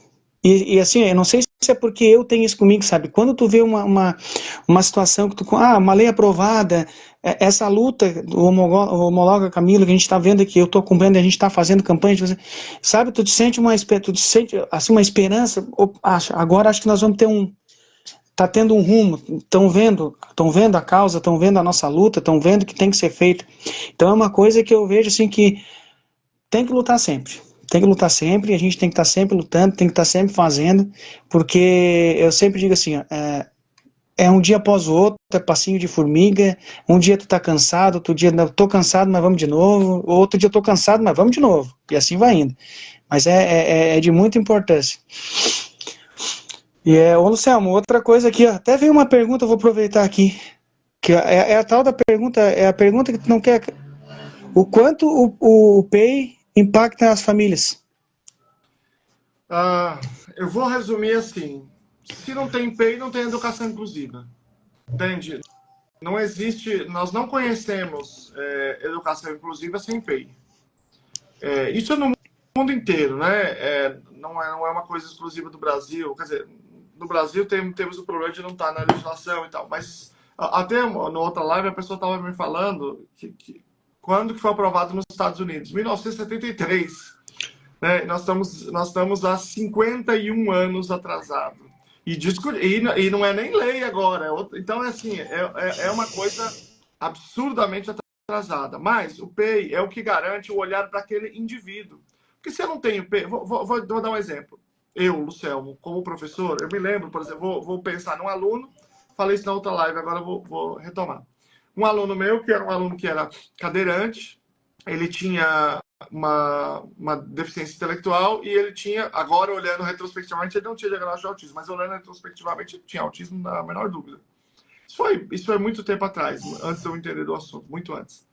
E assim, eu não sei se é porque eu tenho isso comigo, sabe? Quando tu vê uma situação que uma lei aprovada, essa luta do homologa Camilo, que a gente está vendo aqui, eu estou acompanhando, a gente está fazendo campanha, sabe? Tu te sente assim, uma esperança, agora acho que nós vamos ter tá tendo um rumo, estão vendo a causa, estão vendo a nossa luta, estão vendo que tem que ser feito. Então é uma coisa que eu vejo assim que tem que lutar sempre. Tem que lutar sempre, a gente tem que estar sempre lutando, tem que estar sempre fazendo, porque eu sempre digo assim, é um dia após o outro, é passinho de formiga, um dia tu tá cansado, outro dia eu tô cansado, mas vamos de novo, outro dia eu tô cansado, mas vamos de novo, e assim vai indo. Mas é de muita importância. Ô Luciano, outra coisa aqui, ó, até veio uma pergunta, eu vou aproveitar aqui, que é a tal da pergunta, é a pergunta que tu não quer, o quanto o PEI impacta as famílias? Eu vou resumir assim: se não tem PEI, não tem educação inclusiva. Entende? Não existe, nós não conhecemos educação inclusiva sem PEI. Isso é no mundo inteiro, né? Não é uma coisa exclusiva do Brasil. Quer dizer, no Brasil temos o problema de não estar na legislação e tal, mas até na outra live a pessoa estava me falando que quando que foi aprovado nos Estados Unidos? 1973. Né? Nós estamos há 51 anos atrasados. E não é nem lei agora. Então, assim, é uma coisa absurdamente atrasada. Mas o PEI é o que garante o olhar para aquele indivíduo. Porque se eu não tenho PEI... Vou dar um exemplo. Eu, Lucelmo, como professor, eu me lembro, por exemplo, vou pensar num aluno, falei isso na outra live, agora vou retomar. Um aluno meu, que era um aluno que era cadeirante, ele tinha uma deficiência intelectual e ele tinha, agora olhando retrospectivamente, ele não tinha diagnóstico de autismo, mas olhando retrospectivamente, ele tinha autismo, na menor dúvida. Isso foi muito tempo atrás, antes de eu entender do assunto, muito antes.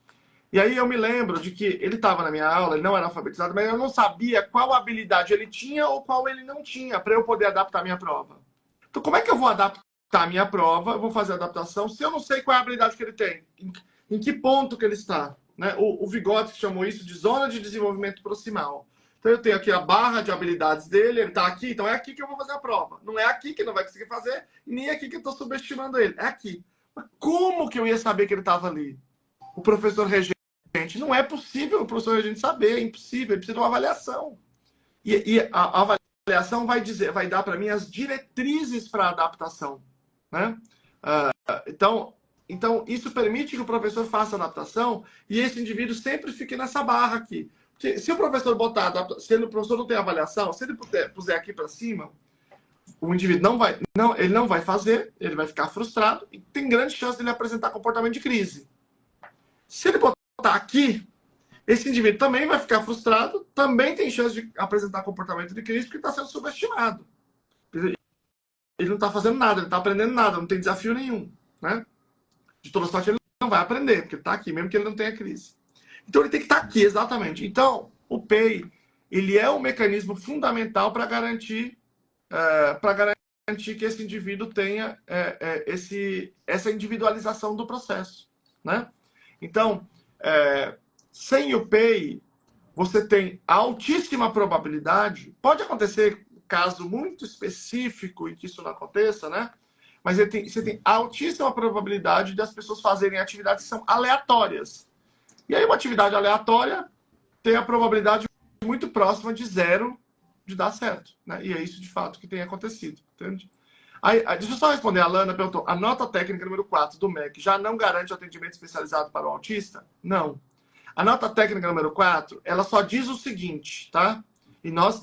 E aí eu me lembro de que ele estava na minha aula, ele não era alfabetizado, mas eu não sabia qual habilidade ele tinha ou qual ele não tinha para eu poder adaptar a minha prova. Então, como é que eu vou adaptar a minha prova, eu vou fazer a adaptação, se eu não sei qual é a habilidade que ele tem? Em que ponto que ele está? Né? O Vygotsky chamou isso de zona de desenvolvimento proximal. Então eu tenho aqui a barra de habilidades dele, ele está aqui, então é aqui que eu vou fazer a prova. Não é aqui que não vai conseguir fazer, nem aqui que eu estou subestimando ele. É aqui. Mas como que eu ia saber que ele estava ali? O professor regente. Não é possível o professor regente saber, é impossível, ele precisa de uma avaliação. E a avaliação vai dar para mim as diretrizes para a adaptação. Né? Então, isso permite que o professor faça a adaptação e esse indivíduo sempre fique nessa barra aqui. Porque se o professor se o professor não tem avaliação, se ele puser aqui para cima, o indivíduo ele não vai fazer, ele vai ficar frustrado e tem grande chance de ele apresentar comportamento de crise. Se ele botar aqui, esse indivíduo também vai ficar frustrado, também tem chance de apresentar comportamento de crise porque está sendo subestimado. Ele não está fazendo nada, ele não está aprendendo nada, não tem desafio nenhum. Né? De toda sorte, ele não vai aprender, porque ele está aqui, mesmo que ele não tenha crise. Então, ele tem que estar aqui, exatamente. Então, o PEI, ele é um mecanismo fundamental para garantir que esse indivíduo tenha essa individualização do processo. Né? Então, sem o PEI, você tem altíssima probabilidade, pode acontecer caso muito específico em que isso não aconteça, né? Mas você tem altíssima probabilidade das pessoas fazerem atividades que são aleatórias. E aí uma atividade aleatória tem a probabilidade muito próxima de zero de dar certo. Né? E é isso de fato que tem acontecido. Entende? Aí, deixa eu só responder. A Lana perguntou, a nota técnica número 4 do MEC já não garante atendimento especializado para o autista? Não. A nota técnica número 4, ela só diz o seguinte, tá? E nós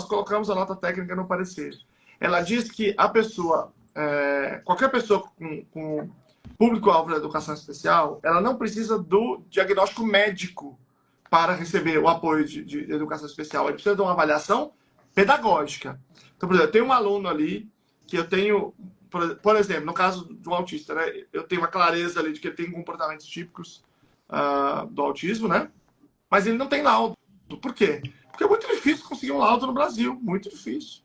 colocamos a nota técnica no parecer. Ela diz que a pessoa, qualquer pessoa com público-alvo da educação especial, ela não precisa do diagnóstico médico para receber o apoio de educação especial. Ele precisa de uma avaliação pedagógica. Então, por exemplo, eu tenho um aluno ali que eu tenho, por exemplo, no caso de um autista, né, eu tenho uma clareza ali de que ele tem comportamentos típicos do autismo, né? Mas ele não tem laudo. Por quê? Porque é muito difícil conseguir um laudo no Brasil, muito difícil.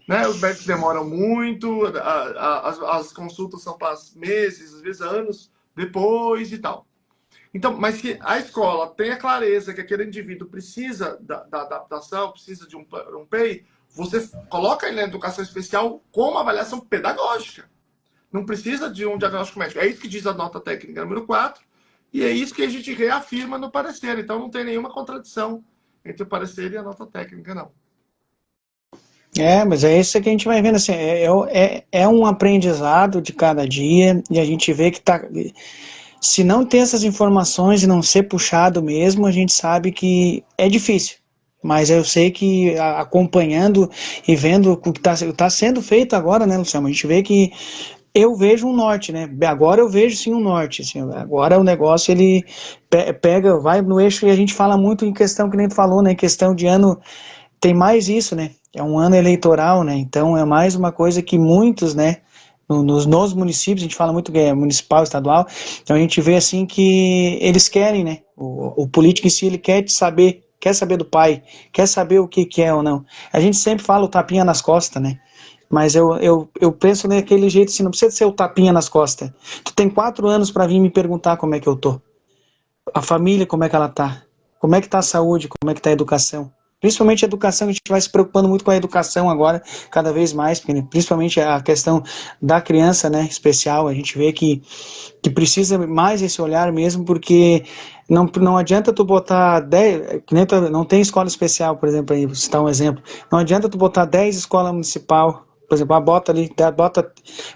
Né? Os médicos demoram muito, as consultas são para meses, às vezes anos depois e tal. Então, mas que a escola tenha clareza que aquele indivíduo precisa da adaptação, precisa de um PEI, você coloca ele na educação especial com uma avaliação pedagógica. Não precisa de um diagnóstico médico. É isso que diz a nota técnica número 4, e é isso que a gente reafirma no parecer. Então, não tem nenhuma contradição entre o parecer e a nota técnica, não. Mas é isso que a gente vai vendo, assim, é um aprendizado de cada dia, e a gente vê que se não ter essas informações e não ser puxado mesmo, a gente sabe que é difícil. Mas eu sei que acompanhando e vendo o que está sendo feito agora, né, Luciano, a gente vê que eu vejo um norte, né? Agora eu vejo sim um norte. Assim, agora o negócio ele pega, vai no eixo, e a gente fala muito em questão, que nem tu falou, né? Em questão de ano, tem mais isso, né? É um ano eleitoral, né? Então é mais uma coisa que muitos, né? Nos municípios, a gente fala muito que é municipal, estadual, então a gente vê assim que eles querem, né? O político em si, ele quer saber do pai, quer saber o que é ou não. A gente sempre fala o tapinha nas costas, né? Mas eu penso naquele jeito assim, não precisa ser o tapinha nas costas. Tu tem 4 anos para vir me perguntar como é que eu tô. A família, como é que ela tá. Como é que está a saúde? Como é que está a educação? Principalmente a educação, a gente vai se preocupando muito com a educação agora, cada vez mais, principalmente a questão da criança, né, especial, a gente vê que precisa mais esse olhar mesmo, porque não adianta tu botar 10, que nem não tem escola especial, por exemplo, aí, vou citar um exemplo, não adianta tu botar 10 escolas municipal, por exemplo, bota ali, bota,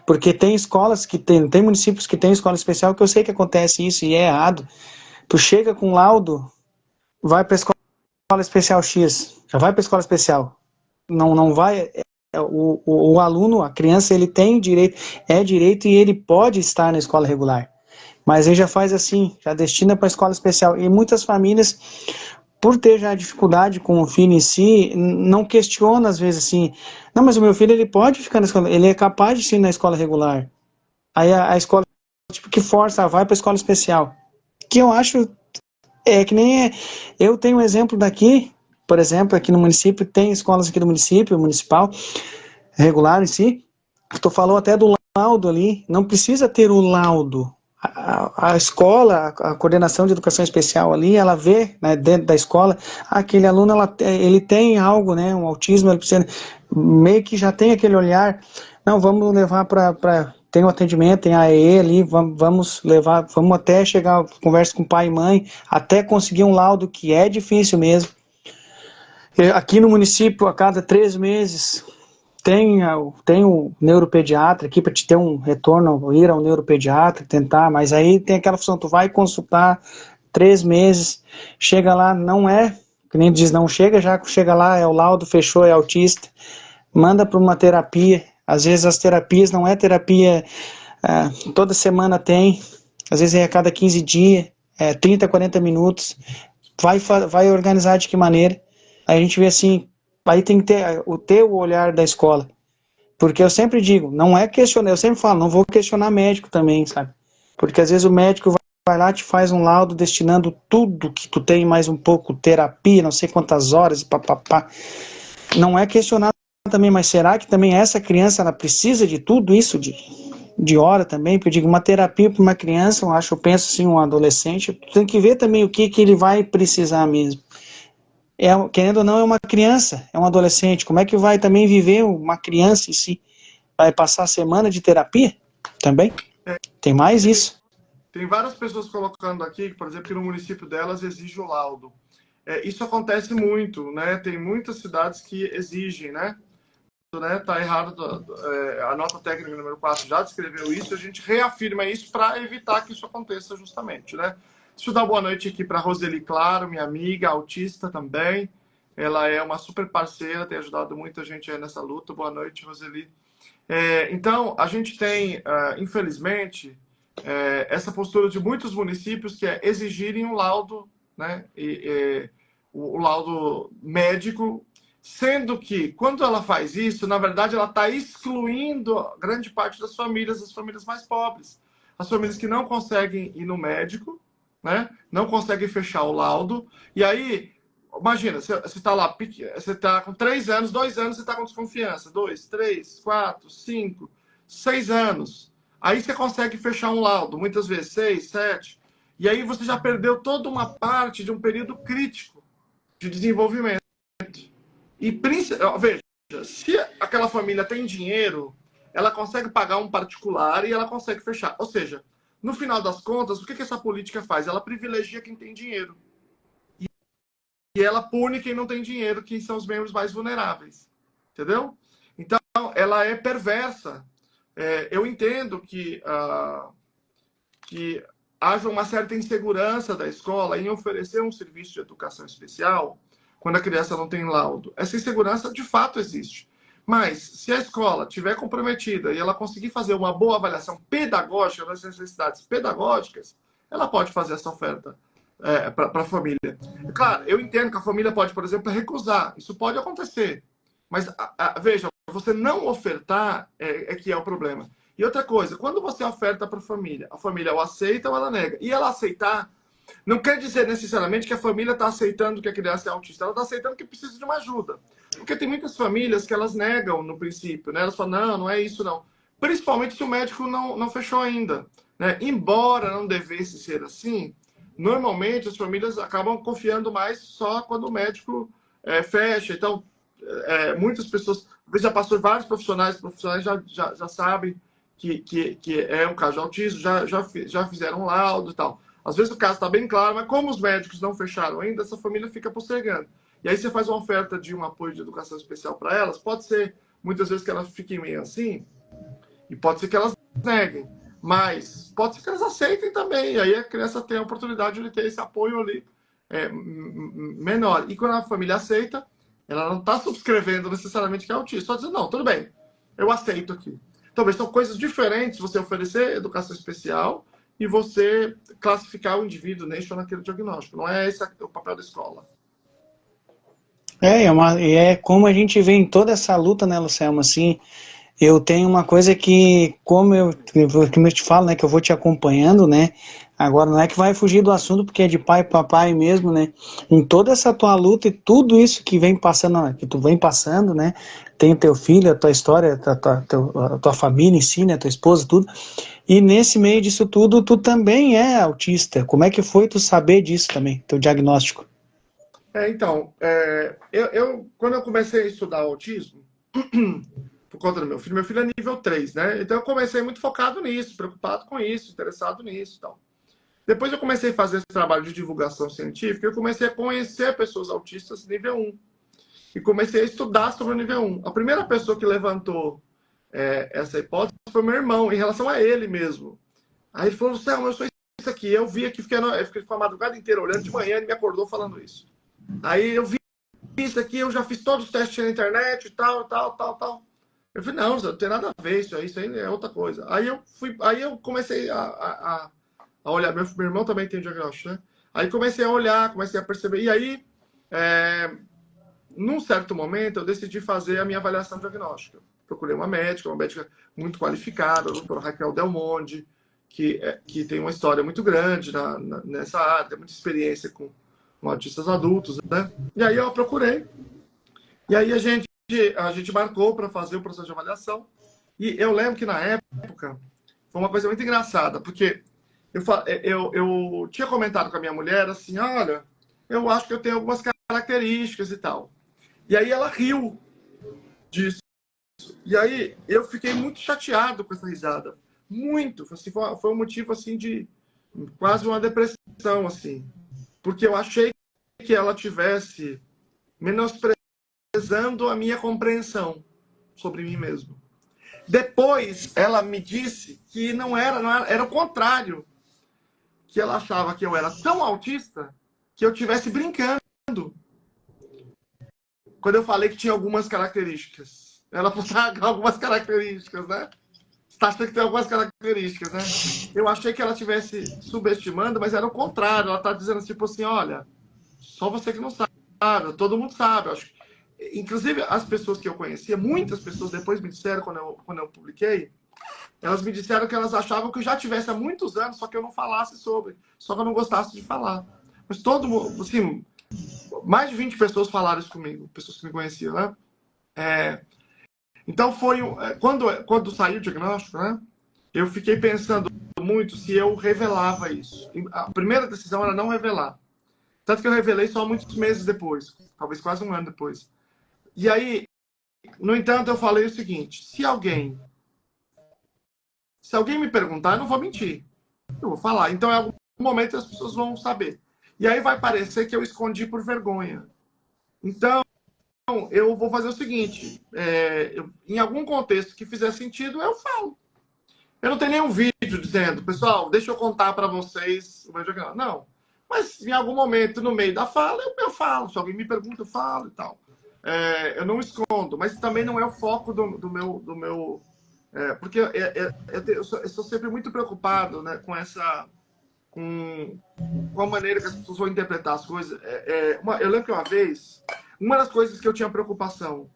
porque tem escolas que tem municípios que tem escola especial, que eu sei que acontece isso e é errado, tu chega com laudo, vai para a escola especial X, já vai para a escola especial, não vai, o aluno, a criança, ele tem direito, é direito e ele pode estar na escola regular. Mas ele já faz assim, já destina para a escola especial. E muitas famílias, por ter já dificuldade com o filho em si, não questiona às vezes assim, não, mas o meu filho ele pode ficar na escola, ele é capaz de ir na escola regular. Aí a escola tipo que força, vai para a escola especial. Que eu acho que nem eu tenho um exemplo daqui, por exemplo, aqui no município tem escolas aqui do município, municipal, regular em si. Tu falou até do laudo ali, não precisa ter o laudo. A escola, a coordenação de educação especial ali, ela vê, né, dentro da escola, aquele aluno, ele tem algo, né, um autismo, ele precisa, meio que já tem aquele olhar, não, vamos levar para tem um atendimento, tem a AE ali, vamos levar, vamos até chegar, conversa com pai e mãe, até conseguir um laudo, que é difícil mesmo. Aqui no município, a cada 3 meses, tem o neuropediatra aqui para te ter um retorno, ir ao neuropediatra, tentar, mas aí tem aquela função, tu vai consultar 3 meses, chega lá, não é, que nem diz, não chega, já chega lá, é o laudo, fechou, é autista, manda para uma terapia, às vezes as terapias não é terapia, toda semana tem, às vezes é a cada 15 dias, 30, 40 minutos, vai organizar de que maneira, aí a gente vê assim, aí tem que ter o olhar da escola, porque eu sempre digo, não é questionar, eu sempre falo, não vou questionar médico também, sabe? Porque às vezes o médico vai lá, te faz um laudo destinando tudo que tu tem, mais um pouco, terapia, não sei quantas horas, papapá. Não é questionar também, mas será que também essa criança, ela precisa de tudo isso, de hora também? Porque eu digo, uma terapia para uma criança, eu penso assim, um adolescente, tem que ver também o que ele vai precisar mesmo. Querendo ou não, é uma criança, é um adolescente, como é que vai também viver uma criança em si? Vai passar a semana de terapia também? Tem mais isso. Tem várias pessoas colocando aqui, por exemplo, que no município delas exige o laudo. Isso acontece muito, né? Tem muitas cidades que exigem, né? Tá errado, a nota técnica número 4 já descreveu isso, a gente reafirma isso para evitar que isso aconteça justamente, né? Deixa eu dar boa noite aqui para Roseli Claro, minha amiga, autista também. Ela é uma super parceira, tem ajudado muita gente aí nessa luta. Boa noite, Roseli. Então, a gente tem, infelizmente, essa postura de muitos municípios que é exigirem um laudo, né? O laudo médico, sendo que, quando ela faz isso, na verdade, ela está excluindo grande parte das famílias mais pobres. As famílias que não conseguem ir no médico, né? Não conseguem fechar o laudo. E aí, imagina, você está lá, você está com 3 anos, 2 anos, você está com desconfiança. 2, 3, 4, 5, 6 anos. Aí você consegue fechar um laudo, muitas vezes 6, 7. E aí você já perdeu toda uma parte de um período crítico de desenvolvimento. E, veja, se aquela família tem dinheiro, ela consegue pagar um particular e ela consegue fechar. Ou seja, no final das contas, o que essa política faz? Ela privilegia quem tem dinheiro. E ela pune quem não tem dinheiro, que são os membros mais vulneráveis. Entendeu? Então, ela é perversa. Eu entendo que haja uma certa insegurança da escola em oferecer um serviço de educação especial quando a criança não tem laudo. Essa insegurança, de fato, existe. Mas, se a escola estiver comprometida e ela conseguir fazer uma boa avaliação pedagógica das necessidades pedagógicas, ela pode fazer essa oferta para a família. Claro, eu entendo que a família pode, por exemplo, recusar. Isso pode acontecer. Mas, veja, você não ofertar é que é o problema. E outra coisa, quando você oferta para a família ou aceita ou ela nega. E ela aceitar, não quer dizer necessariamente que a família está aceitando que a criança é autista. Ela está aceitando que precisa de uma ajuda. Porque tem muitas famílias que elas negam no princípio, né? Elas falam, não, não é isso não. Principalmente se o médico não fechou ainda. Né? Embora não devesse ser assim, normalmente as famílias acabam confiando mais só quando o médico fecha. Então, muitas pessoas, já passou vários profissionais já sabem que é um caso de autismo, já fizeram um laudo e tal. Às vezes o caso está bem claro, mas como os médicos não fecharam ainda, essa família fica postergando. E aí você faz uma oferta de um apoio de educação especial para elas, pode ser muitas vezes que elas fiquem meio assim, e pode ser que elas neguem, mas pode ser que elas aceitem também. E aí a criança tem a oportunidade de ter esse apoio ali menor. E quando a família aceita, ela não está subscrevendo necessariamente que é autista, só dizendo, não, tudo bem, eu aceito aqui. Talvez são coisas diferentes você oferecer educação especial e você classificar o indivíduo neste ou naquele diagnóstico. Não é esse o papel da escola. É como a gente vê em toda essa luta, né, Luciano, assim, eu tenho uma coisa que, como eu te falo, né, que eu vou te acompanhando, né, agora não é que vai fugir do assunto, porque é de pai para pai mesmo, né, em toda essa tua luta e tudo isso que vem passando, que tu vem passando, né, tem o teu filho, a tua história, a tua família em si, né, tua esposa, tudo, e nesse meio disso tudo, tu também é autista. Como é que foi tu saber disso também, teu diagnóstico? Então, quando eu comecei a estudar autismo, por conta do meu filho é nível 3, né? Então eu comecei muito focado nisso, preocupado com isso, interessado nisso e tal. Depois eu comecei a fazer esse trabalho de divulgação científica, eu comecei a conhecer pessoas autistas nível 1. E comecei a estudar sobre o nível 1. A primeira pessoa que levantou essa hipótese foi meu irmão, em relação a ele mesmo. Aí ele falou, Selma, eu sou isso aqui. Eu vi aqui, eu fiquei a madrugada inteira olhando, de manhã ele me acordou falando isso. Aí eu vi isso aqui, eu já fiz todos os testes na internet, tal. Eu falei, não tem nada a ver isso aí é outra coisa. Aí eu comecei a olhar, meu irmão também tem diagnóstico, né? Aí comecei a olhar, comecei a perceber, e aí, num certo momento, eu decidi fazer a minha avaliação diagnóstica. Procurei uma médica muito qualificada, a doutora Raquel Del Monde, que tem uma história muito grande nessa área, tem muita experiência com autistas adultos, né? E aí eu a procurei, e aí a gente marcou para fazer o processo de avaliação. E eu lembro que na época foi uma coisa muito engraçada, porque eu tinha comentado com a minha mulher assim, olha, eu acho que eu tenho algumas características e tal. E aí ela riu disso. E aí eu fiquei muito chateado com essa risada. Muito. Assim, foi um motivo assim de quase uma depressão, assim. Porque eu achei que ela tivesse menosprezando a minha compreensão sobre mim mesmo. Depois, ela me disse que não era o contrário. Que ela achava que eu era tão autista que eu estivesse brincando. Quando eu falei que tinha algumas características. Ela falou, algumas características, né? Você tá achando que tem algumas características, né? Eu achei que ela estivesse subestimando, mas era o contrário. Ela tá dizendo tipo assim, olha, só você que não sabe, todo mundo sabe. Eu acho. Inclusive, as pessoas que eu conhecia, muitas pessoas depois me disseram, quando eu publiquei, elas me disseram que elas achavam que eu já tivesse há muitos anos, só que eu não falasse sobre, só que eu não gostasse de falar. Mas todo mundo, assim, mais de 20 pessoas falaram isso comigo, pessoas que me conheciam, né? Então quando saiu o diagnóstico, né? Eu fiquei pensando muito se eu revelava isso. A primeira decisão era não revelar. Tanto que eu revelei só muitos meses depois, talvez quase um ano depois. E aí, no entanto, eu falei o seguinte: se alguém me perguntar, eu não vou mentir. Eu vou falar. Então, em algum momento, as pessoas vão saber. E aí vai parecer que eu escondi por vergonha. Então, eu vou fazer o seguinte: em algum contexto que fizer sentido, eu falo. Eu não tenho nenhum vídeo dizendo, pessoal, deixa eu contar para vocês o meu diagnóstico. Não. Mas em algum momento, no meio da fala, eu falo. Se alguém me pergunta, eu falo e tal. Eu não escondo, mas também não é o foco do meu porque eu sou sempre muito preocupado, né, com a maneira que as pessoas vão interpretar as coisas. Eu lembro que uma vez, uma das coisas que eu tinha preocupação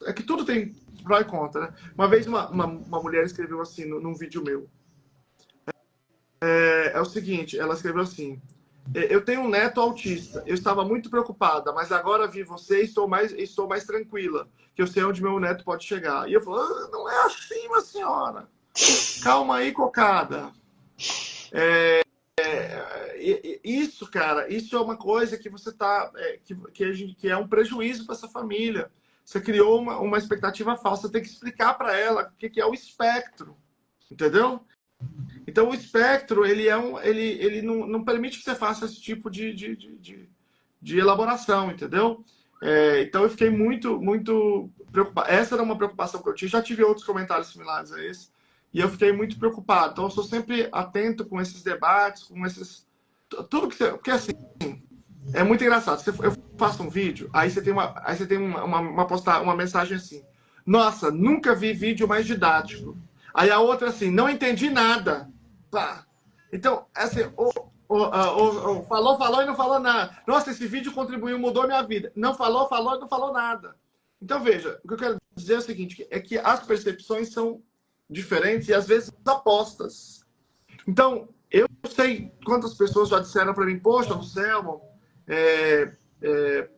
é que tudo tem pró e contra, né? Uma vez uma mulher escreveu assim num vídeo meu. É o seguinte, ela escreveu assim: eu tenho um neto autista. Eu estava muito preocupada, mas agora vi você e estou mais tranquila, que eu sei onde meu neto pode chegar. E eu falo, não é assim, minha senhora. Calma aí, cocada. isso, cara, isso é uma coisa que você tá, que é um prejuízo para essa família. Você criou uma expectativa falsa, você tem que explicar para ela o que é o espectro, entendeu? Então, o espectro, ele não permite que você faça esse tipo de elaboração, entendeu? Então, eu fiquei muito preocupado. Essa era uma preocupação que eu tinha. Já tive outros comentários similares a esse. E eu fiquei muito preocupado. Então, eu sou sempre atento com esses debates, com esses... Tudo que você... Porque, assim, é muito engraçado. Eu faço um vídeo, aí você tem uma mensagem assim. Nossa, nunca vi vídeo mais didático. Aí a outra assim, não entendi nada. Pá. Então, assim, falou e não falou nada. Nossa, esse vídeo contribuiu, mudou minha vida. Não falou e não falou nada. Então, veja, o que eu quero dizer é o seguinte, é que as percepções são diferentes e às vezes opostas. Então, eu sei quantas pessoas já disseram para mim, poxa, Anselmo,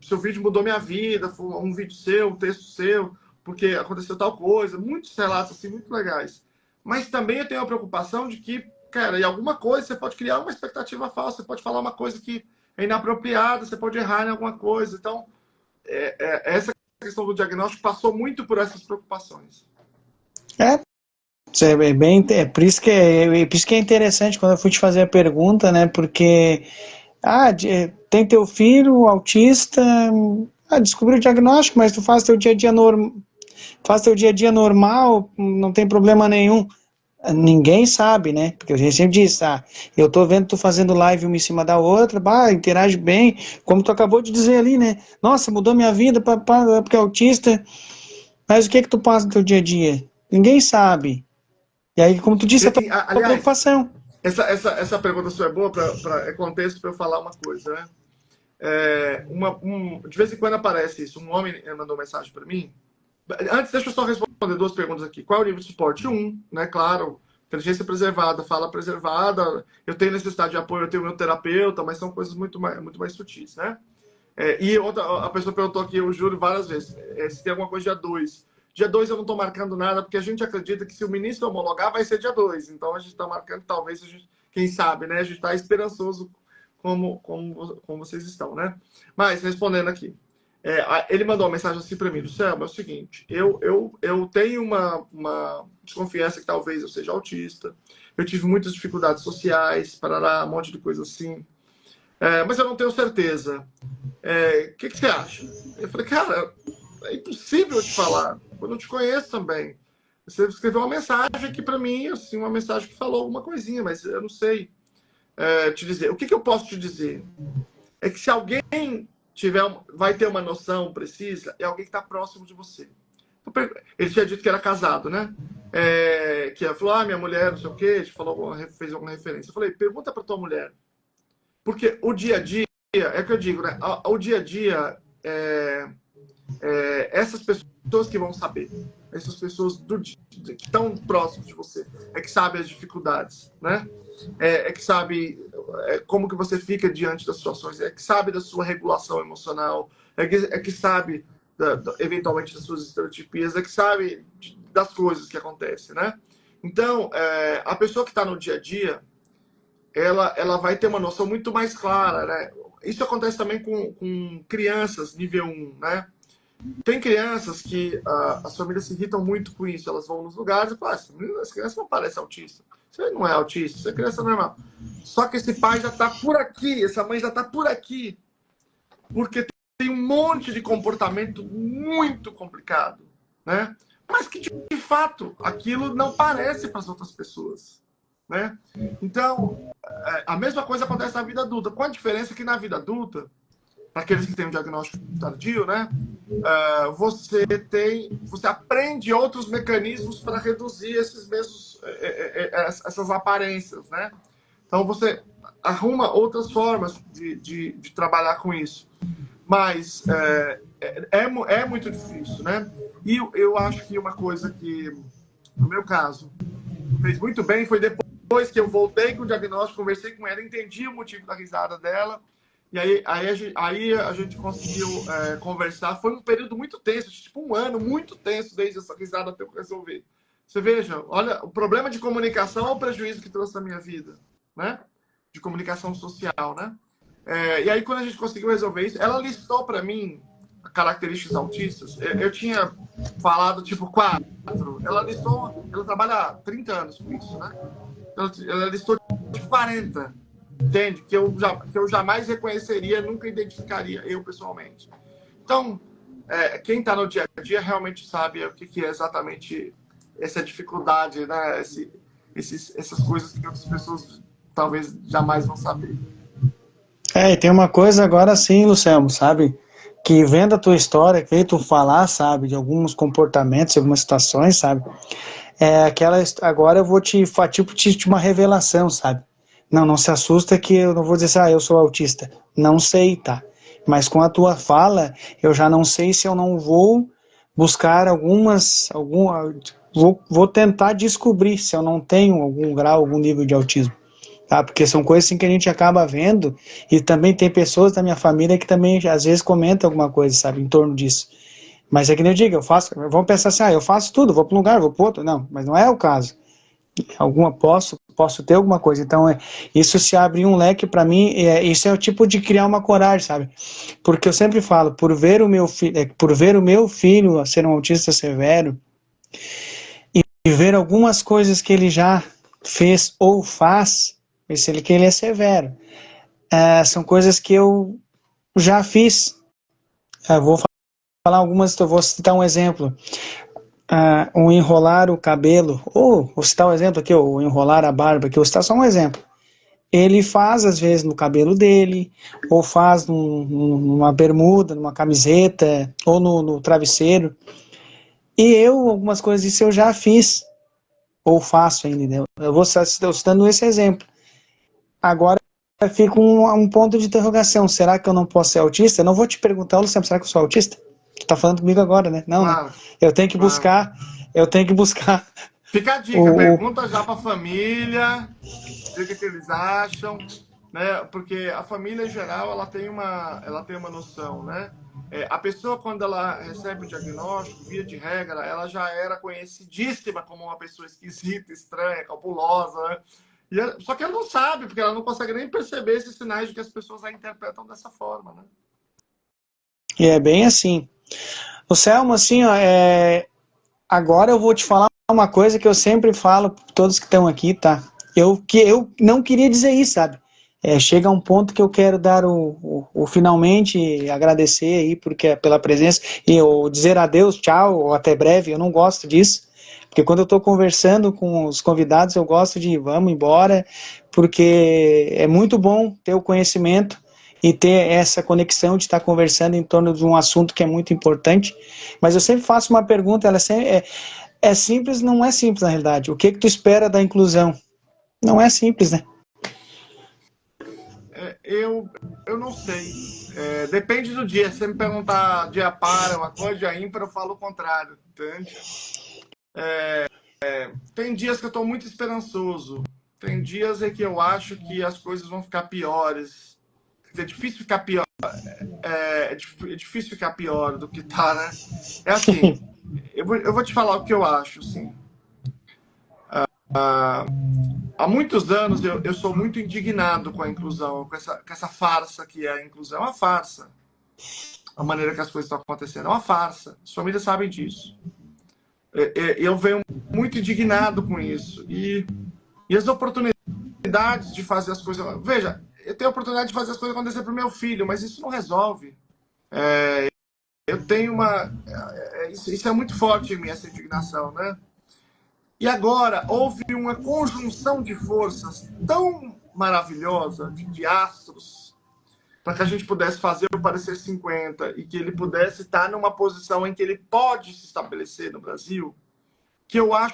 seu vídeo mudou minha vida, foi um vídeo seu, um texto seu, porque aconteceu tal coisa, muitos relatos assim, muito legais. Mas também eu tenho a preocupação de que, cara, em alguma coisa você pode criar uma expectativa falsa, você pode falar uma coisa que é inapropriada, você pode errar em alguma coisa. Então, essa questão do diagnóstico passou muito por essas preocupações. Por isso que é interessante quando eu fui te fazer a pergunta, né? Porque tem teu filho autista, descobriu o diagnóstico, mas tu faz teu dia a dia normal, não tem problema nenhum. Ninguém sabe, né? Porque a gente sempre diz, eu tô vendo tu fazendo live uma em cima da outra, interage bem, como tu acabou de dizer ali, né? Nossa, mudou minha vida porque é autista. Mas o que tu passa no teu dia a dia? Ninguém sabe. E aí, como tu disse, a tua preocupação. Essa pergunta sua é boa para contexto para eu falar uma coisa, né? De vez em quando aparece isso. Um homem mandou mensagem para mim. Antes, deixa eu só responder duas perguntas aqui. Qual é o nível de suporte? Né? Claro, inteligência preservada, fala preservada. Eu tenho necessidade de apoio, eu tenho meu terapeuta, mas são coisas muito mais sutis, né? E a pessoa perguntou aqui, eu juro várias vezes, se tem alguma coisa dia 2. Dia 2 eu não estou marcando nada, porque a gente acredita que se o ministro homologar, vai ser dia 2. Então a gente está marcando, talvez, quem sabe, né? A gente está esperançoso como vocês estão, né? Mas, respondendo aqui. Ele mandou uma mensagem assim para mim, Luciano, é o seguinte, eu tenho uma desconfiança que talvez eu seja autista, eu tive muitas dificuldades sociais, parará, um monte de coisa assim, mas eu não tenho certeza. O que você acha? Eu falei, cara, é impossível te falar, eu não te conheço também. Você escreveu uma mensagem aqui para mim, assim, uma mensagem que falou alguma coisinha, mas eu não sei te dizer. O que eu posso te dizer? É que se alguém vai ter uma noção precisa, é alguém que está próximo de você. Ele tinha dito que era casado, né? Que falou, minha mulher, não sei o quê, fez alguma referência. Eu falei, pergunta para tua mulher. Porque o dia a dia, é o que eu digo, né? O dia a dia, essas pessoas que vão saber, essas pessoas que estão próximas de você, que sabem as dificuldades, né? Que sabe como que você fica diante das situações, que sabe da sua regulação emocional, que sabe eventualmente das suas estereotipias, que sabe das coisas que acontecem, né? Então, a pessoa que está no dia a dia, ela vai ter uma noção muito mais clara, né? Isso acontece também com crianças nível 1, né? Tem crianças que as famílias se irritam muito com isso. Elas vão nos lugares e falam, essa criança não parece autista. Você não é autista, você é criança normal. Só que esse pai já está por aqui, essa mãe já está por aqui. Porque tem um monte de comportamento muito complicado, né? Mas que, de fato, aquilo não parece para as outras pessoas, né? Então, a mesma coisa acontece na vida adulta. Com a diferença que na vida adulta, para aqueles que têm um diagnóstico tardio, né? Você aprende outros mecanismos para reduzir essas aparências, né? Então você arruma outras formas de trabalhar com isso, mas é muito difícil, né? E eu acho que uma coisa que, no meu caso, fez muito bem foi depois que eu voltei com o diagnóstico, conversei com ela, entendi o motivo da risada dela. E aí a gente conseguiu conversar. Foi um período muito tenso, tipo um ano muito tenso desde essa risada até eu resolver. Você veja, olha, o problema de comunicação é o prejuízo que trouxe na minha vida, né? de comunicação social, né? E aí, quando a gente conseguiu resolver isso, ela listou para mim características autistas. Eu tinha falado, tipo, 4. Ela listou, ela trabalha há 30 anos com isso, né? Ela listou, tipo, 40, entende? Que eu jamais reconheceria, nunca identificaria eu pessoalmente. Então, quem está no dia a dia realmente sabe o que é exatamente essa dificuldade, né? Essas coisas que outras pessoas talvez jamais vão saber. E tem uma coisa agora sim, Luciano, sabe? Que vendo a tua história, que veio tu falar, sabe, de alguns comportamentos, de algumas situações, sabe? Agora eu vou te uma revelação, sabe? Não se assusta que eu não vou dizer assim, eu sou autista. Não sei, tá? Mas com a tua fala, eu já não sei se eu não vou buscar vou tentar descobrir se eu não tenho algum grau, algum nível de autismo. Tá? Porque são coisas assim que a gente acaba vendo, e também tem pessoas da minha família que também às vezes comentam alguma coisa, sabe, em torno disso. Mas é que nem eu digo, vamos pensar assim, eu faço tudo, vou para um lugar, vou para outro. Não, mas não é o caso. Posso ter alguma coisa. Então, isso se abre um leque para mim, isso é o tipo de criar uma coragem, sabe? Porque eu sempre falo, por ver o meu filho ser um autista severo, e ver algumas coisas que ele já fez ou faz, que ele é severo. São coisas que eu já fiz. Vou falar algumas, eu vou citar um exemplo. Um enrolar o cabelo, ou vou citar um exemplo aqui, o enrolar a barba, que eu vou citar só um exemplo. Ele faz, às vezes, no cabelo dele, ou faz numa bermuda, numa camiseta, ou no travesseiro. E algumas coisas disso eu já fiz, ou faço ainda, entendeu? Estou citando esse exemplo. Agora fica um ponto de interrogação. Será que eu não posso ser autista? Eu não vou te perguntar, Luciano, será que eu sou autista? Tu tá falando comigo agora, né? Não, Claro, né? Eu tenho que claro. buscar Fica a dica, pergunta já para a família, ver o que eles acham, né? Porque a família em geral ela tem uma noção, né? A pessoa quando ela recebe o diagnóstico, via de regra, ela já era conhecidíssima como uma pessoa esquisita, estranha, cabulosa, né? Só que ela não sabe, porque ela não consegue nem perceber esses sinais de que as pessoas a interpretam dessa forma, né? E é bem assim. O Selmo, assim, ó, agora eu vou te falar uma coisa que eu sempre falo para todos que estão aqui, tá? Eu não queria dizer isso, sabe? Chega um ponto que eu quero dar o finalmente, agradecer aí pela presença, e eu dizer adeus, tchau, ou até breve. Eu não gosto disso, porque quando eu estou conversando com os convidados, eu gosto de vamos embora, porque é muito bom ter o conhecimento e ter essa conexão de estar conversando em torno de um assunto que é muito importante. Mas eu sempre faço uma pergunta, ela é simples, não é simples na realidade. O que tu espera da inclusão? Não é simples, né? Eu não sei. Depende do dia. Se você me perguntar dia par, uma coisa, dia ímpar, eu falo o contrário, entende? Tem dias que eu estou muito esperançoso. Tem dias em que eu acho que as coisas vão ficar piores. É difícil ficar pior. É difícil ficar pior do que tá, né? É assim. Eu vou te falar o que eu acho, assim. Há muitos anos eu sou muito indignado com a inclusão, com essa farsa que é a inclusão. É uma farsa. A maneira que as coisas estão acontecendo. É uma farsa. As famílias sabem disso. Eu venho muito indignado com isso. E as oportunidades de fazer as coisas. Veja, eu tenho a oportunidade de fazer as coisas acontecer para o meu filho, mas isso não resolve. Eu tenho uma. Isso é muito forte em mim, essa indignação, né? E agora houve uma conjunção de forças tão maravilhosa, de astros, para que a gente pudesse fazer o Parecer 50 e que ele pudesse estar numa posição em que ele pode se estabelecer no Brasil, que eu acho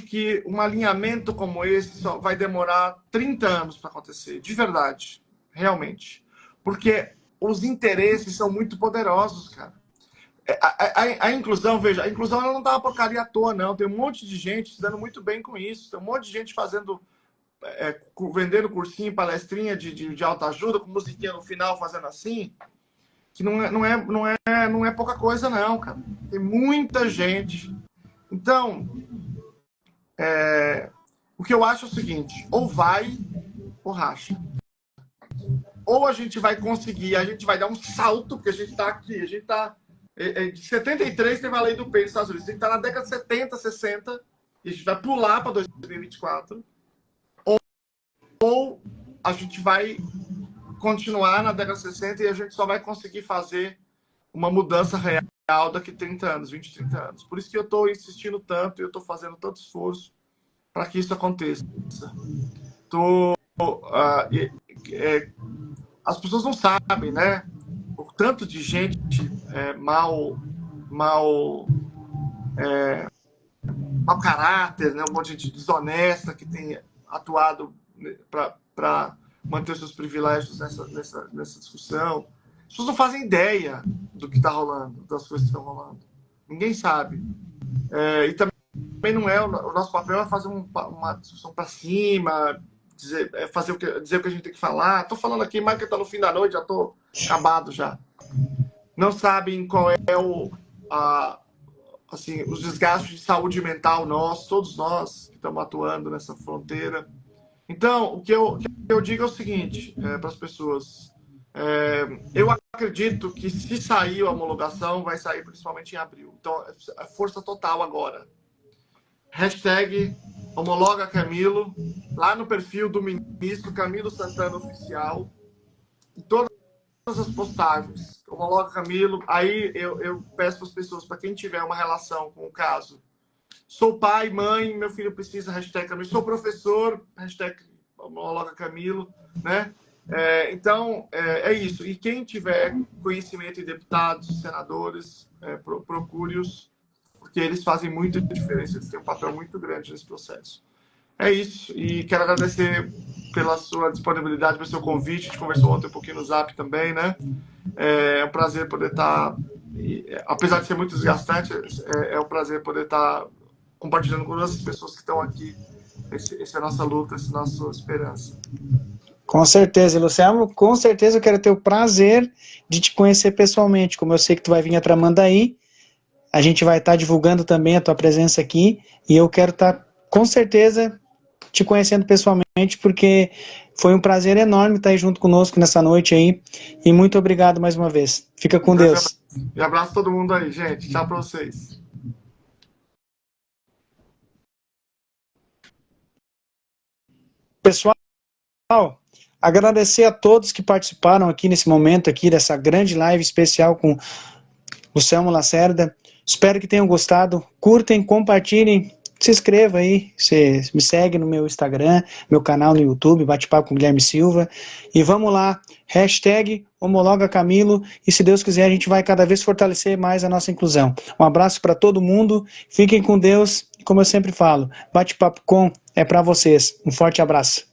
que um alinhamento como esse só vai demorar 30 anos para acontecer, de verdade, realmente. Porque os interesses são muito poderosos, cara. A inclusão, veja, a inclusão ela não tá uma porcaria à toa, não. Tem um monte de gente se dando muito bem com isso. Tem um monte de gente fazendo, vendendo cursinho, palestrinha de autoajuda, com musiquinha no final, fazendo assim, que não é pouca coisa, não, cara. Tem muita gente. Então, o que eu acho é o seguinte, ou vai, ou racha. Ou a gente vai conseguir, a gente vai dar um salto, porque a gente está aqui, a gente está... de 73 teve a lei do PEN nos Estados Unidos, a gente está na década de 70, 60, e a gente vai pular para 2024. Ou a gente vai continuar na década de 60 e a gente só vai conseguir fazer uma mudança real daqui 30 anos, 20, 30 anos. Por isso que eu estou insistindo tanto e eu estou fazendo tanto esforço para que isso aconteça. As pessoas não sabem, né? O tanto de gente mau caráter, né? Um monte de gente desonesta que tem atuado para manter os seus privilégios nessa discussão. As pessoas não fazem ideia do que está rolando, das coisas que estão rolando. Ninguém sabe. E também não é, o nosso papel é fazer uma discussão para cima, dizer o que a gente tem que falar. Estou falando aqui, mais que está no fim da noite, já estou acabado já. Não sabem qual é assim, os desgastes de saúde mental todos nós que estamos atuando nessa fronteira. Então, o que eu digo é o seguinte para as pessoas. Eu acredito que se sair a homologação, vai sair principalmente em abril. Então, é força total agora. Hashtag homologa Camilo, lá no perfil do ministro Camilo Santana Oficial, em todas as postagens, homologa Camilo. Aí eu peço para as pessoas, para quem tiver uma relação com o caso, sou pai, mãe, meu filho precisa, hashtag Camilo, sou professor, hashtag homologa Camilo, né? Então, é isso. E quem tiver conhecimento em deputados, senadores, procure-os, porque eles fazem muita diferença, eles têm um papel muito grande nesse processo. É isso. E quero agradecer pela sua disponibilidade, pelo seu convite. A gente conversou ontem um pouquinho no Zap também, né? É um prazer poder estar... Apesar de ser muito desgastante, é um prazer poder estar compartilhando com todas as pessoas que estão aqui. Essa é a nossa luta, essa é a nossa esperança. Com certeza, Luciano, com certeza eu quero ter o prazer de te conhecer pessoalmente, como eu sei que tu vai vir a Tramandaí, a gente vai estar divulgando também a tua presença aqui, e eu quero estar, com certeza, te conhecendo pessoalmente, porque foi um prazer enorme estar aí junto conosco nessa noite aí, e muito obrigado mais uma vez. Fica com Deus. E abraço todo mundo aí, gente. Tchau para vocês. Pessoal, agradecer a todos que participaram aqui nesse momento aqui dessa grande live especial com o Selmo Lacerda. Espero que tenham gostado. Curtem, compartilhem, se inscreva aí, me segue no meu Instagram, meu canal no YouTube, Bate-Papo com Guilherme Silva. E vamos lá, hashtag homologa Camilo, e se Deus quiser a gente vai cada vez fortalecer mais a nossa inclusão. Um abraço para todo mundo, fiquem com Deus, e como eu sempre falo, Bate-Papo com é para vocês. Um forte abraço.